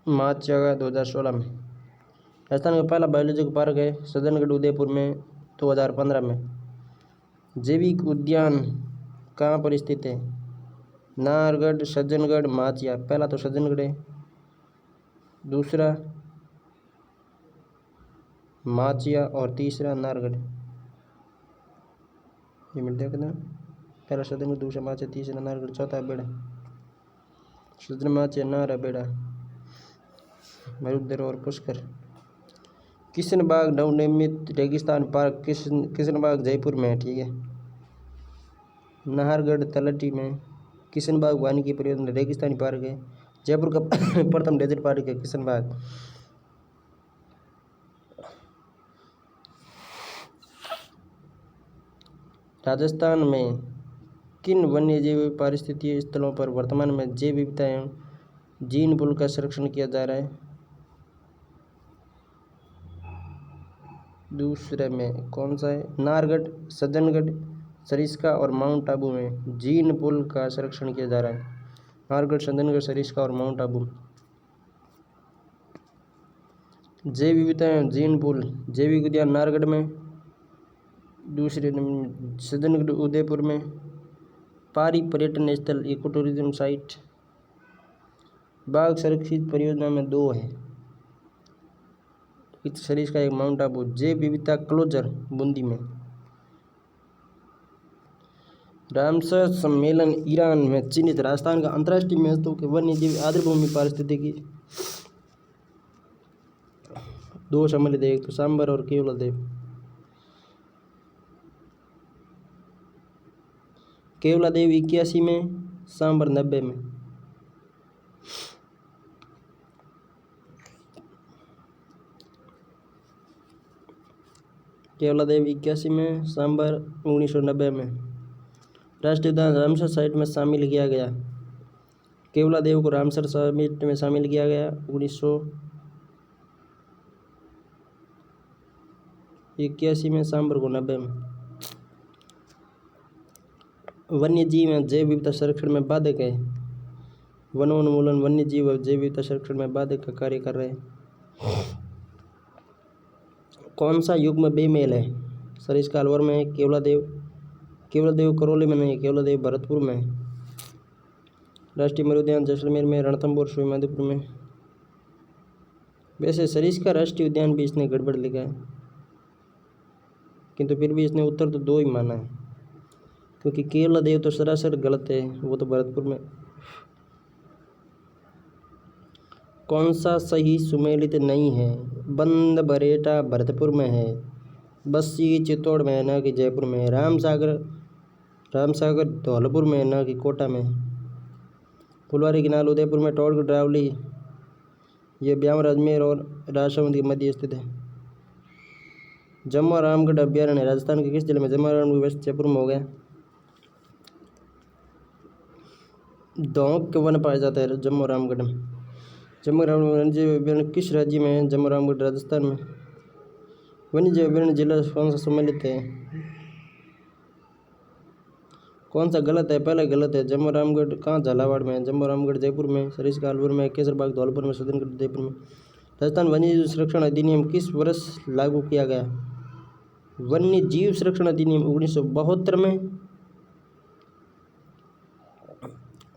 माचिया का 2016 में। राजस्थान का पहला बायोलॉजिकल पार्क है सज्जनगढ़ उदयपुर में 2015 में। जैविक उद्यान कहाँ पर स्थित है? नाहरगढ़, सज्जनगढ़, माचिया। पहला तो सज्जनगढ़ है, दूसरा माचिया और तीसरा नाहरगढ़। ये मिल देखना, पहला सज्जनगढ़, दूसरा माचिया, तीसरा नाहरगढ़, चौथा अबेड़ा। सज्जन माचिया नाहर अबेड़ा मरुद्र और पुष्कर। किशनबाग नवनिर्मित रेगिस्तान पार्क किशनबाग जयपुर में है, ठीक है। नाहरगढ़ तलहटी में किशनबाग वानिकी परियोजना रेगिस्तानी पार्क है। जयपुर का प्रथम डेजर्ट पार्क है किशनबाग। राजस्थान में किन वन्यजीव पारिस्थितिकीय स्थलों पर वर्तमान में जैव विविधता एवं जीन पूल का संरक्षण किया जा रहा है? दूसरे में कौन सा है? नाहरगढ़, सज्जनगढ़, सरिस्का और माउंट आबू में जीन पूल का संरक्षण किया जा रहा है। नाहरगढ़, सज्जनगढ़, सरिस्का और माउंट आबू। जैव विविधता एवं जीन पूल जैविक उद्यान नाहरगढ़ में, दूसरे सज्जनगढ़ उदयपुर में। पारी पर्यटन स्थल इको टूरिज्म साइट। बाघ संरक्षित परियोजना में 2 है, सरिस्का एक माउंट आबू। जैव विविधता क्लोजर बूंदी में। रामसर सम्मेलन ईरान में चिन्हित राजस्थान का अंतर्राष्ट्रीय महत्व के वन्यजीव आर्द्रभूमि पारिस्थितिकी 2 सम्मिलित है, एक तो सांबर और केवलादेव। केवलादेव 81 में, सांबर 90 में। केवलादेव 81 में, सांबर 1990 में। राष्ट्रीय उद्यान रामसर साइट में शामिल किया गया। केवलादेव को रामसर साइट में शामिल किया गया 1981 में, सांबर को 90 में। वन्यजीव एवं जैव विविधता संरक्षण में बाधक है। वनोन्मूलन वन्यजीव और जैव विविधता संरक्षण में बाधक का कार्य कर रहे हैं। कौन सा युग्म बेमेल है? सरिस्का अलवर में है, केवलादेव करौली में नहीं, केवलादेव भरतपुर में है। राष्ट्रीय मृद्यान जैसलमेर में, रणथंभौर श्रीमाधोपुर में। वैसे सरिस्का राष्ट्रीय उद्यान भी इसने गड़बड़ लिखा है, किंतु फिर भी इसने उत्तर तो 2 ही माना है, क्योंकि केवलादेव तो सरासर गलत है, वो तो भरतपुर में। कौन सा सही सुमेलित नहीं है? बंद बरेटा भरतपुर में है, बस्सी चित्तौड़ में है, न कि जयपुर में है। रामसागर धौलपुर में है, न कि कोटा में। फुलवारी किनाल उदयपुर में, टोड़गढ़ ड्रावली ये ब्यावर अजमेर और राजसमंद के मध्य स्थित है। जम्मू रामगढ़ अभ्यारण्य राजस्थान के किस जिले में? जम्मू रामगढ़ वेस्ट जयपुर में हो गया। धौंक वन पाया जाता है जम्मू रामगढ़ में। जम्मू रामगढ़ वन्यजीव अभ्यारण्य किस राज्य में है? जम्मू रामगढ़ राजस्थान में। वन्यजीव अभ्यारण्य जिला कौन सा सम्मिलित है? कौन सा गलत है? पहले गलत है। जम्मू रामगढ़ कहाँ? झालावाड़ में। जम्मू रामगढ़ जयपुर में, सरिस्का अलवर में, केसरबाग धौलपुर में, सज्जनगढ़ उदयपुर में। राजस्थान वन्यजीव संरक्षण अधिनियम किस वर्ष लागू किया गया? वन्य जीव संरक्षण अधिनियम 1972 में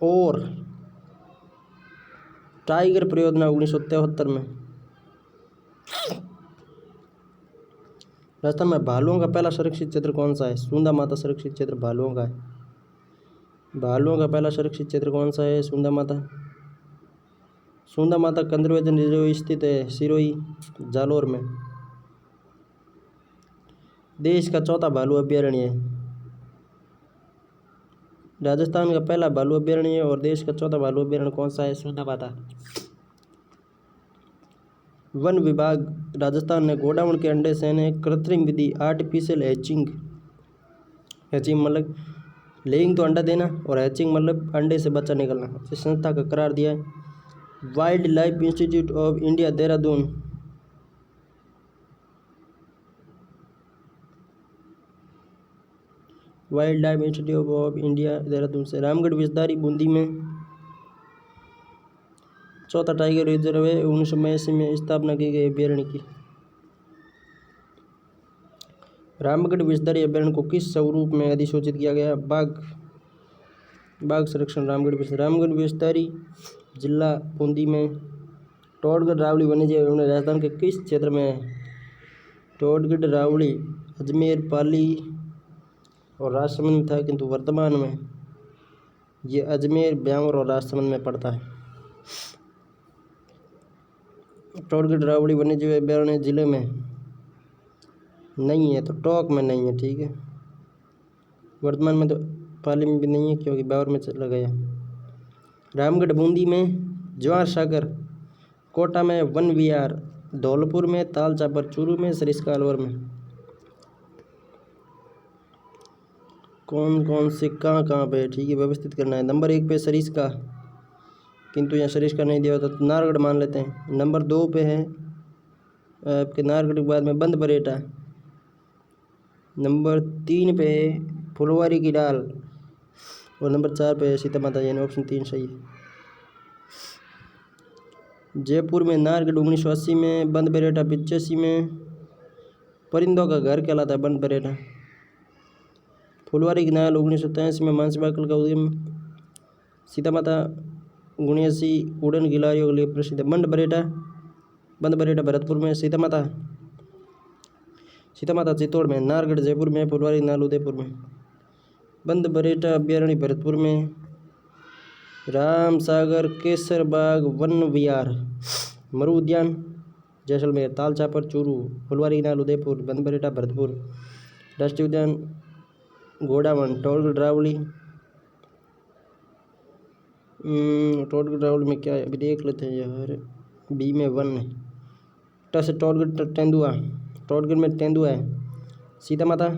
और टाइगर परियोजना 1973 में। राजस्थान में भालुओं का पहला संरक्षित क्षेत्र कौन सा है? सूंदा माता संरक्षित क्षेत्र भालुओं का है। भालुओं का पहला सुरक्षित क्षेत्र कौन सा है? सुंदा माता। सुंदा माता कंजर्वेशन रिजर्व स्थित है सिरोही, जालौर में। देश का चौथा भालू अभ्यारण्य है। राजस्थान का पहला भालू अभ्यारण्य है और देश का चौथा भालू अभ्यारण्य कौन सा है? सुंदा माता। वन विभाग राजस्थान ने गोडाउन के अंडे से ने कृत्रिम विधि आर्टिफिशियल हैचिंग मतलब लेइंग तो अंडा देना और हैचिंग मतलब अंडे से बच्चा निकलना, इस संस्था का करार दिया है। Wild life institute of India Dehradun wild life institute of India Dehradun से। रामगढ़ विस्तारी बूंदी में चौथा टाइगर रिजर्व है, 1982 में स्थापना की गई अभ्यारण्य की। रामगढ़ विस्तारी अभ्यारण्य को किस स्वरूप में अधिसूचित किया गया? बाघ संरक्षण रामगढ़ विस्तारी जिला बूंदी में। टोडगढ़ रावली वन्यजीव अभ्यारण्य राजस्थान के किस क्षेत्र में है? टोडगढ़ रावली अजमेर, पाली और राजसमंद में था, किंतु वर्तमान में ये अजमेर, ब्यावर और राजसमंद में पड़ता है। टोडगढ़ रावली वन्यजीव अभ्यारण्य जिले में नहीं है, तो टोंक में नहीं है, ठीक है। वर्तमान में तो पाली में भी नहीं है क्योंकि ब्यावर में चला गया। रामगढ़ बूंदी में, ज्वार सागर कोटा में, वन विहार धौलपुर में, ताल चापर चूरू में, सरिस्का अलवर में। कौन से कहाँ पे, ठीक है, व्यवस्थित करना है। नंबर 1 पे सरिस्का, किंतु यहाँ सरिस्का नहीं दिया तो नारगढ़ मान लेते हैं। नंबर 2 पे है आपके नारगढ़ के बाद में बंद बरेटा। नंबर 3 पे है फुलवारी की डाल और नंबर 4 पे है सीता माता, यानी ऑप्शन 3 सही है। जयपुर में नारगढ़ 1980 में, बंद बरेटा 85 में, परिंदों का घर कहलाता है बंद बरेटा। फुलवारी की नाल 1983 में, मानसी बाकल का उद्यम। सीता माता 79 उड़न गिलारियों के लिए प्रसिद्ध है। बंद बरेटा भरतपुर में, सीता माता चित्तौड़ में, नारगढ़ जयपुर में, फुलवारी नाल उदयपुर में। बंद बरेटा अभ्यारण्य भरतपुर में। राम सागर केसर बाग वन विहार मरु उद्यान जैसलमेर, ताल चापर चूरू, फुलवारी नाल उदयपुर, बंद बरेटा भरतपुर। राष्ट्रीय उद्यान घोड़ावन टोडगढ़ रावली। टोडगढ़ रावली में क्या है अभी देख लेते हैं यार। बी में 1 है, टस टोडगढ़ तेंदुआ, टोडगढ़ में तेंदुआ है। सीता माता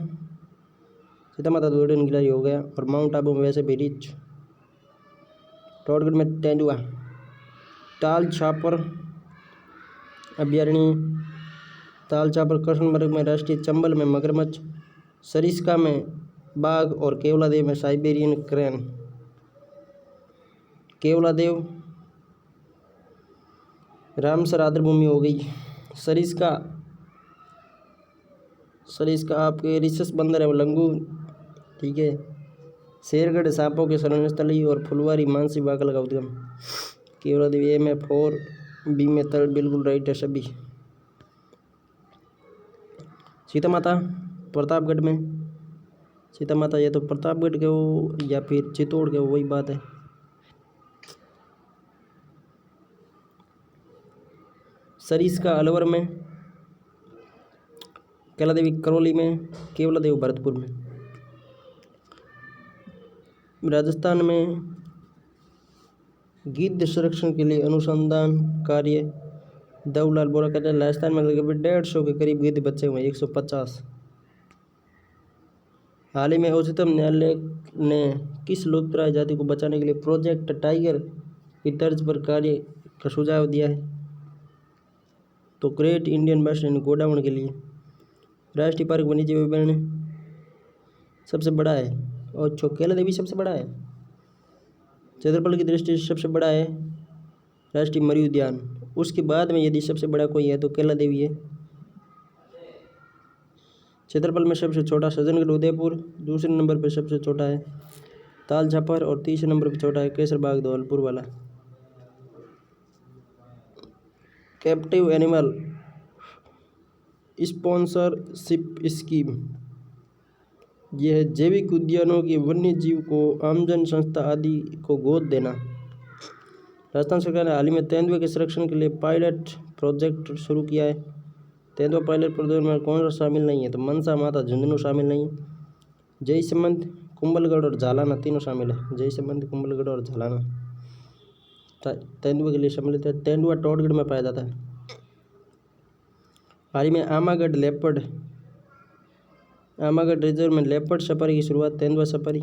तो उड़न गिलहरी हो गया और माउंट आबू में वैसे भी रिच। टोडगढ़ में तेंदुआ। ताल छापर अभ्यारण्य, ताल छापर कृष्णमर्ग में, राष्ट्रीय चंबल में मगरमच्छ, सरिस्का में बाघ और केवलादेव में साइबेरियन क्रेन। केवलादेव रामसर आर्द्र भूमि हो गई। सरिस्का आपके रिसस बंदर है, लंगू, ठीक है। शेरगढ़ सांपों के शरण स्थली और फुलवारी मानसी बाकल का उद्गम। केवलादेव ए में 4, बी में 3 बिल्कुल राइट है सभी। सीता माता प्रतापगढ़ में, सीता माता ये तो प्रतापगढ़ के हो या फिर चित्तौड़ के हो, वही बात है। सरिस्का अलवर में, कैलादेवी करौली में, केवलादेव भरतपुर में। राजस्थान में गिद्ध संरक्षण के लिए अनुसंधान कार्य देवलाल बोरा का। राजस्थान में लगभग 150 के करीब गिद्ध बच्चे हुए, 150। हाल ही में उच्चतम न्यायालय ने किस लुप्तप्राय जाति को बचाने के लिए प्रोजेक्ट टाइगर की तर्ज पर कार्य का सुझाव दिया है? तो ग्रेट इंडियन बस्ट गोडाउन के लिए। राष्ट्रीय पार्क वन्यजीव अभ्यारण्य सबसे बड़ा है और केलादेवी सबसे बड़ा है। क्षेत्रफल की दृष्टि से सबसे बड़ा है राष्ट्रीय मरी उद्यान। उसके बाद में यदि सबसे बड़ा कोई है तो केलादेवी है। क्षेत्रफल में सबसे छोटा सज्जनगढ़ उदयपुर, दूसरे नंबर पर सबसे छोटा है ताल छापर और तीसरे नंबर पर छोटा है केसर बाग धौलपुर वाला। कैप्टिव एनिमल स्पॉन्सरशिप स्कीम यह है जैविक उद्यानों की वन्य जीव को आमजन संस्था आदि को गोद देना। राजस्थान सरकार ने हाल ही में तेंदुए के संरक्षण के लिए पायलट प्रोजेक्ट शुरू किया है। तेंदुआ पायलट प्रोजेक्ट में कौन सा शामिल नहीं है? तो मनसा, माता, झुंझुनू शामिल नहीं है। जयसमंद, कुंभलगढ़ और झालाना तीनों शामिल है। जयसमंद, कुंभलगढ़ और झालाना तेंदुए के लिए सम्मिलित है। तेंदुआ टोटगढ़ में पाया जाता है। हाल ही में आमागढ़ रिजर्व में लेपर्ड सफारी की शुरुआत, तेंदुआ सफारी।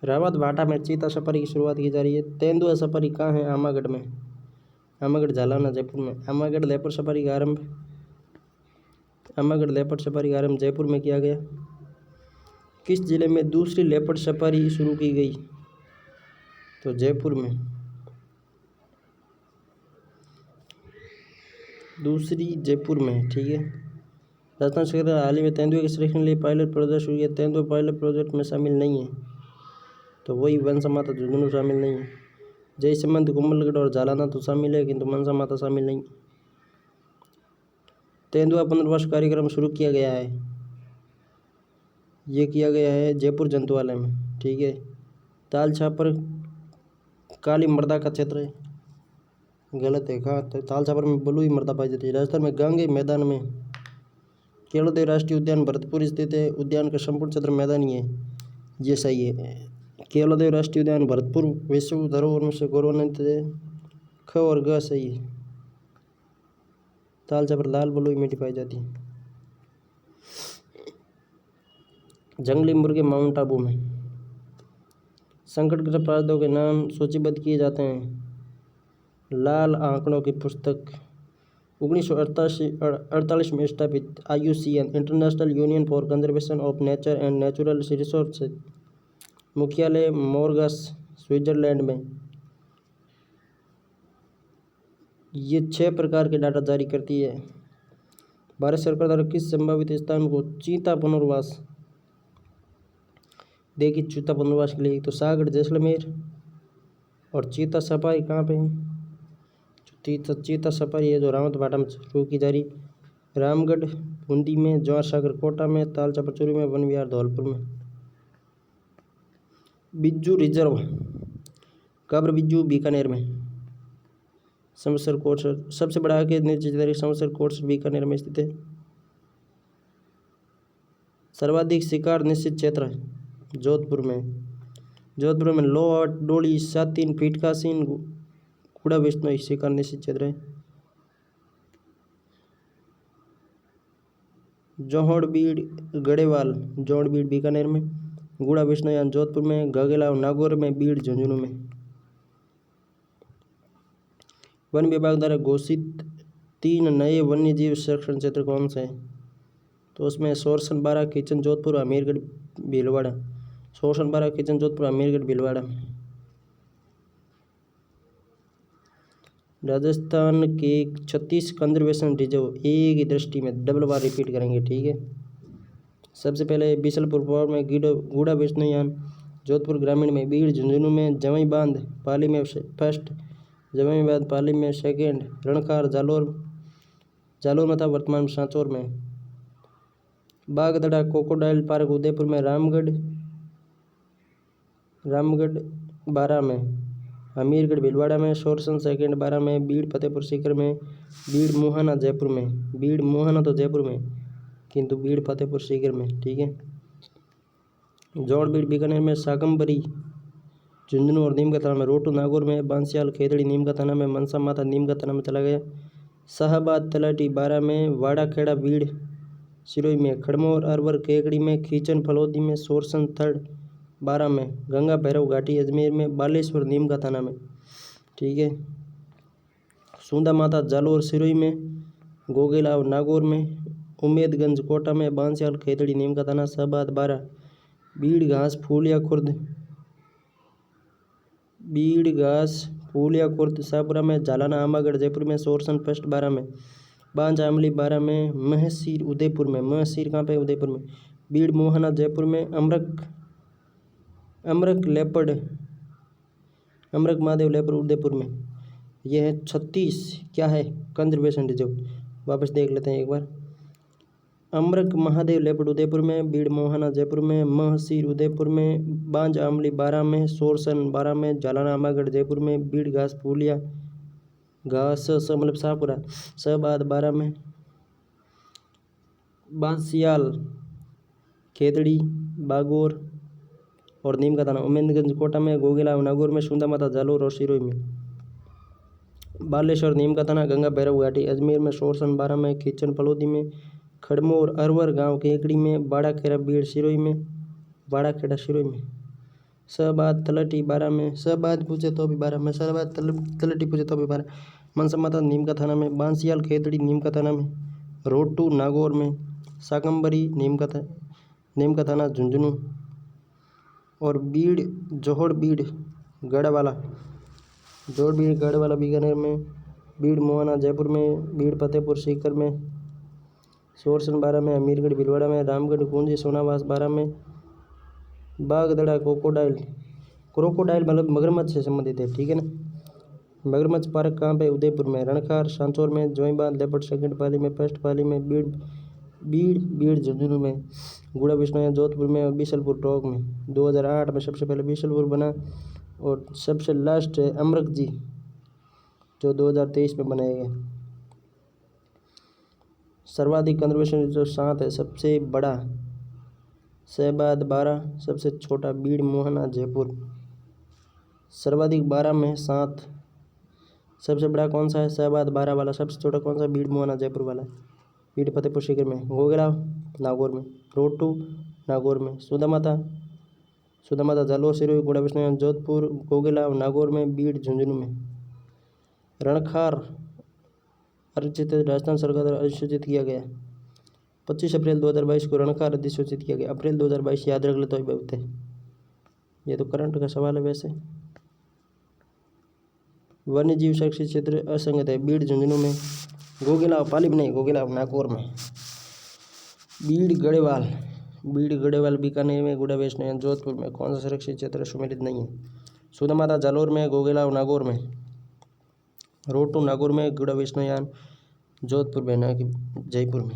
रावत भाटा में चीता सफारी की शुरुआत की जा रही है। तेंदुआ सफारी कहाँ है? आमागढ़ में। आमागढ़, झालाना, जयपुर में। आमागढ़ लेपर्ड सफारी का आरंभ जयपुर में किया गया। किस जिले में दूसरी लेपर्ड सफारी शुरू की गई? तो जयपुर में। दूसरी जयपुर में, ठीक है। राजस्थान सरकार हाल ही में तेंदुए के संरक्षण के लिए पायलट प्रोजेक्ट शुरू किया। तेंदुआ पायलट प्रोजेक्ट में शामिल नहीं है, तो वही मनसा, माता, झुंझुनू शामिल नहीं है। जयसमंद, कुंभलगढ़ और झालाना तो शामिल है, किंतु मनसा, माता शामिल नहीं। तेंदुआ पुनर्वास कार्यक्रम शुरू किया गया है, ये किया गया है जयपुर जंतुआलय में, ठीक है। ताल छापर काली मृदा का क्षेत्र है, गलत है। कहाँ? तो ताल छापर में बलुई मृदा पाई जाती है। राजस्थान में गांगे मैदान में केलोदेव राष्ट्रीय उद्यान भरतपुर स्थित है। उद्यान का संपूर्ण क्षेत्र मैदानी है, ये सही है। केलोदेव राष्ट्रीय उद्यान भरतपुर विश्व धरोहर में से गौरवान्वित है। ख और ग सही है। ताल छापर लाल बलुई मिट्टी पाई जाती है। जंगली मुर्गे माउंट आबू में। संकटग्रस्त पारिवारों के नाम सूचीबद्ध किए जाते हैं। लाल आंकड़ों की पुस्तक 1948 में स्थापित। IUCN international union for conservation of nature and natural resources, मुख्यालय मोरगास, स्विट्जरलैंड में। ये 6 प्रकार के डाटा जारी करती है। भारत सरकार द्वारा किस संभावित स्थान को चीता पुनर्वास देगी? चीता पुनर्वास के लिए तो सागड़, जैसलमेर। और चीता सफारी कहाँ पे है? चीता सफारी है जो रावत भाटा में शुरू की जा रही। रामगढ़ बूंदी में, जवाहर सागर कोटा में, ताल छापर चूरू में, वन विहार धौलपुर में। बिज्जू रिजर्व कब्र बिज्जू बीकानेर में। समसर कोर्सर सबसे बड़ा के निश्चित समसर कोर्सर बीकानेर में स्थित है। सर्वाधिक शिकार निश्चित क्षेत्र है जोधपुर में लोहा, डोली, सातिन, फीट का सीन, गुड़ा विष्णु शिकार निश्चित क्षेत्र है। जोहड़बीड़ गढ़ेवाल, जोहड़बीड़ बीकानेर में। गुड़ा विष्णुयान जोधपुर में। गगेला नागौर में। बीड़ झुंझुनू में। वन विभाग द्वारा घोषित 3 नए वन्य जीव संरक्षण क्षेत्र कौन से हैं? तो उसमें सोरसन 12, किचन जोधपुर, अमीरगढ़, भीलवाड़ा। सोरसन 12, किचन जोधपुर, अमीरगढ़, भीलवाड़ा। राजस्थान के 36 कंजर्वेशन रिजर्व एक ही दृष्टि में डबल बार रिपीट करेंगे, ठीक है। सबसे पहले बिशलपुर पौड़ में, गुड़ा विष्णुयान, जोधपुर ग्रामीण में, बीड़ झुंझुनू में, जवई बांध पाली में फर्स्ट, जवई बांध पाली में सेकेंड, रणखार जालोर में था, वर्तमान में सांचौर में। बागदड़ा कोकोडाइल पार्क उदयपुर में, रामगढ़ 12 में, अमीरगढ़ भीलवाड़ा में, सोरसन सेकेंड 12 में, बीड़ फतेहपुर सीकर में, बीड़ मुहाना जयपुर में। बीड़ मुहाना तो जयपुर में, किंतु बीड़ फतेहपुर सीकर में, ठीक है। जोड़बीड़ बीकानेर में, सागंबरी झुंझुनू और नीम का थाना में, रोटू नागौर में, बांसियाल खेतड़ी नीम का थाना में, मनसा माता नीम का थाना में चला गया। शाहबाद तलाटी 12 में, वाड़ा खेड़ा बीड़ सिरोही में, खड़मोर अरवर केकड़ी में, खींचन फलोदी में, सोरसन थर्ड 12 में, गंगा भैरव घाटी अजमेर में, बालेश्वर नीम का थाना में, ठीक है। सूंदा माता जालोर सिरोही में, गोगेला नागौर में, उमेदगंज कोटा में, बांसियाल खेतड़ी नीम का थाना। शाहबाद 12, बीड़ घास फूलिया खुर्द शाहपुरा में, झालाना आमागढ़ जयपुर में, सोरसन फर्स्ट 12 में, बांज आमली 12 में, महसीर उदयपुर में। महसीर कहाँ पे? उदयपुर में। बीड़ मोहना जयपुर में, अमरक महादेव लेपर उदयपुर में। यह है 36 क्या है कंजर्वेशन रिजर्व। वापस देख लेते हैं एक बार। अमृक महादेव लेपड़ उदयपुर में, बीड़ मोहाना जयपुर में, महसीर उदयपुर में, बांज आमली बारा में, सोरसन बारा में, झालाना आमागढ़ जयपुर में, बीड़ घास फूलिया घास मतलब शाहपुरा शहबाद बारा में, बांसियाल खेतड़ी बागोर और नीम का थाना उमेदगंज कोटा में, गोगेला नागौर में, सुंदा माता जालोर और सिरोही में, बालेश्वर नीम का थाना, गंगा भैरव घाटी अजमेर में, सोरसन बारा में, खींचन पलोदी में, खड़मोर अरवर गांव केकड़ी में, बाड़ा खेड़ा बीड़ सिरोही में, बाड़ा खेड़ा सिरोही में, शहबाद तलटी बारा में, शहबाद पूछे तो भी बारा में, शहबाद तलटी पूछे तो भी बारा, मनसा माता नीम का थाना में, बांसियाल खेतड़ी नीम का थाना में, रोटू नागौर में, साकम्बरी नीम का थाना झुंझुनू और बीड़ जोहड़ बीड़ गढ़वाला बीकानेर में, बीड़ मोहाना जयपुर में, बीड़ फतेहपुर सीकर में, सोरसन बारा में, अमीरगढ़ भीलवाड़ा में, रामगढ़ कुंजी सोनावास बारा में, बागदड़ा क्रोकोडाइल मतलब मगरमच्छ से संबंधित है, ठीक है ना। मगरमच्छ पार्क कहाँ पे, उदयपुर में, रणखार सांचौर में, जोईबांध लेपट सेकंड पाली में, फर्स्ट पाली में, बीड़ झुंझुनू में, गुड़ा विष्णु जोधपुर में और बीसलपुर टोंक में। 2008 में सबसे पहले बीसलपुर बना और सबसे लास्ट है अमृक जी जो 2023 में बनाए गए। सर्वाधिक कंजर्वेशन रिजर्व 7 है, सबसे बड़ा शहबाद 12, सबसे छोटा बीड़ मोहाना जयपुर। सर्वाधिक 12 में 7, सबसे बड़ा कौन सा है, शहबाद 12 वाला, सबसे छोटा कौन सा, बीड़ मोहाना जयपुर वाला। बीड़ फतेहपुर सीकर में, गोगरा नागौर में, रोटू नागौर में, सुधा माता जालोर सिरोही, गुड़ा विष्णु जोधपुर, गोगेला नागौर में, बीड़ झुंझुनू में, रणखार अधिसूचित राजस्थान सरकार द्वारा अधिसूचित किया गया 25 अप्रैल 2022 को रणखार अधिसूचित किया गया। अप्रैल 2022 याद रख ले तो ही बहुत है, ये तो करंट का सवाल है। वैसे वन्य जीव सुरक्षित क्षेत्र असंगत है, बीड़ झुंझुनू में, गोगेला पाली में नहीं, गोगेला नागौर में, बीड़ गढ़ेवाल बीकानेर में, गुड़ा वैष्णो जोधपुर में। कौन सा सुरक्षित क्षेत्र सम्मिलित नहीं है, सुधा माता जालोर में, गोगेला नागौर में, रोटू नागौर में, गुड़ा वैष्णोयान जोधपुर में ना कि जयपुर में,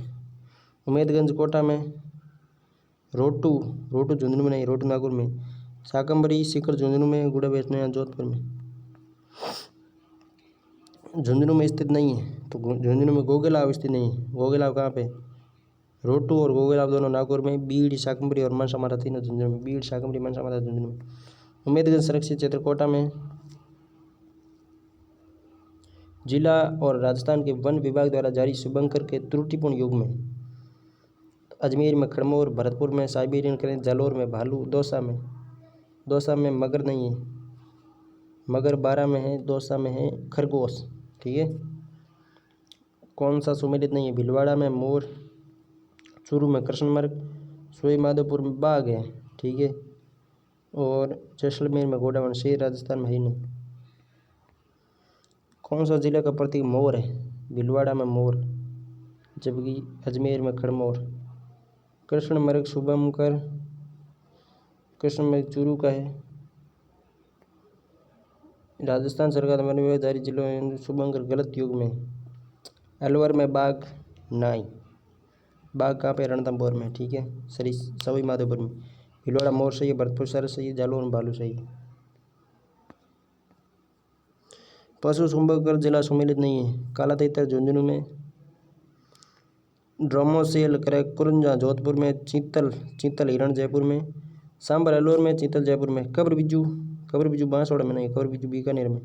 उमेदगंज कोटा में, रोटू झुंझुनू में नहीं, रोटू नागौर में, साकम्बरी सीकर झुंझुनू में, गुड़ा वैष्णोयान जोधपुर में। झुंझुनू में स्थित नहीं है तो झुंझुनू में गोगेलाव स्थित नहीं है। गोगेलाव कहाँ पे, रोटू और गोगेलाव दोनों नागौर में, बीड़ साकम्बरी और मनसा माता तीनों झुंझुनू में, बीड़ साकम्बरी मनसा माता झुंझुनू में। उमेदगंज सुरक्षित क्षेत्र कोटा में। जिला और राजस्थान के वन विभाग द्वारा जारी शुभंकर के त्रुटिपूर्ण युग में अजमेर में खड़मोर, भरतपुर में साइबेरियन करें, जालोर में भालू, दौसा में मगर नहीं है, मगर 12 में है, दौसा में है खरगोश, ठीक है। कौन सा सुमेलित नहीं है, भीलवाड़ा में मोर, चूरू में कृष्णमृग, सोई माधोपुर में बाघ है, ठीक है, और जैसलमेर में घोड़ावण, शेर राजस्थान में ही नहीं। कौन सा जिले का प्रतीक मोर है, भीलवाड़ा में मोर, जबकि अजमेर में खड़मोर। कृष्णमृग शुभंकर, कृष्णमृग चूरू का है। राजस्थान सरकार वन विभाग जारी जिलों में शुभंकर गलत युग में। अलवर में बाघ नाई, बाघ कहाँ पे, रणथंभौर में, ठीक है, सवाई माधोपुर में। भीलवाड़ा मोर सही है, भरतपुर सर सही है, जालोर में भालू सही है। पशु शुभंकर जिला सम्मिलित नहीं है। काला तितर झुंझुनू में, ड्रोमोसेल कुरंजा जोधपुर में, चीतल हिरण जयपुर में, सांबर अलवर में, चीतल जयपुर में। कब्र बिज्जू बांसवाड़ा में नहीं, कब्र बिज्जू बीकानेर में।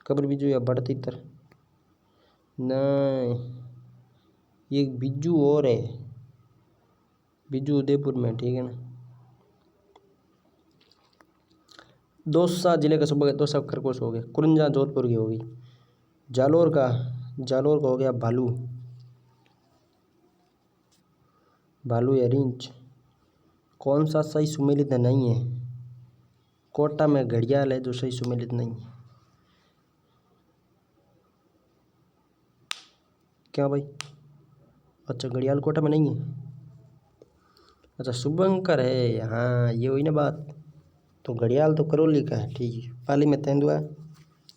कब्र बिज्जू या बड़ तितर नहीं, ये बिज्जू और है, बिज्जू उदयपुर में, ठीक है ना। दौसा जिले का सुबह दौसा खरगोश हो गया, कुरंजा जोधपुर की होगी। जालोर का हो गया भालू या रींच। कौन सा सही सुमेलित नहीं है, कोटा में घड़ियाल है जो सही सुमेलित नहीं है। क्या भाई, अच्छा घड़ियाल कोटा में नहीं है, अच्छा शुभंकर है, हाँ ये हुई ना बात। तो घड़ियाल तो करौली का है, ठीक है। पाली में तेंदुआ,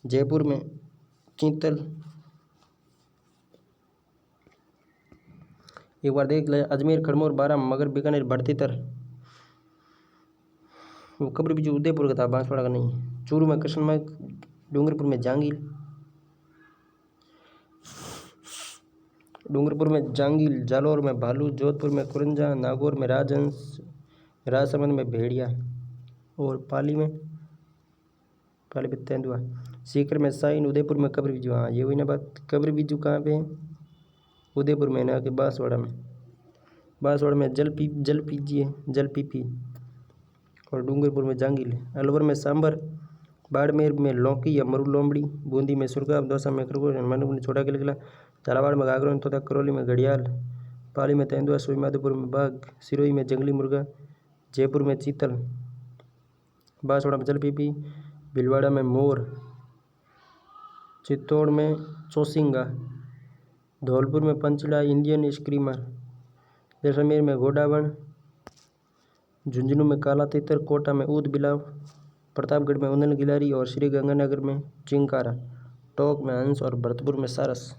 जयपुर में चीतल, एक बार देख ले। अजमेर, खड़मोर, बारा, मगर, बीकानेर, भड़तीतर, वो कब्र बिजू उदयपुर का था, बांसवाड़ा का नहीं। चूरू में कृष्णमय, डूंगरपुर में जांगील, जालौर में भालू, जोधपुर में कुरंजा, नागौर में राजहंस, राजसमंद में भेड़िया और पाली में तेंदुआ, सीकर में साइन, उदयपुर में कब्र बिजू। हाँ ये हुई ना बात। कब्र बिजू कहाँ पे है? उदयपुर में, ना कि बांसवाड़ा में जल पीपी और डूंगरपुर में जांगील। अलवर में सांबर, बाड़मेर में लौकी या मरु लोमड़ी, बूंदी में सुरगा, दौसा में खरगोश, हनुमानगढ़ में छोटा किलकिला, झालावाड़ में घाघरा तोता, करौली में घड़ियाल, पाली में तेंदुआ, सवाईमाधोपुर में बाघ, सिरोही में जंगली मुर्गा, जयपुर में चीतल, बांसवाड़ा में जलपीपी, भीलवाड़ा में मोर, चित्तौड़ में चौसिंगा, धौलपुर में पंचड़ा इंडियन स्क्रीमर, जैसलमेर में घोड़ावण, झुंझुनू में काला तितर, कोटा में ऊद बिलाव, प्रतापगढ़ में उन्नल गिलारी और श्री गंगानगर में चिंकारा, टोंक में हंस और भरतपुर में सारस।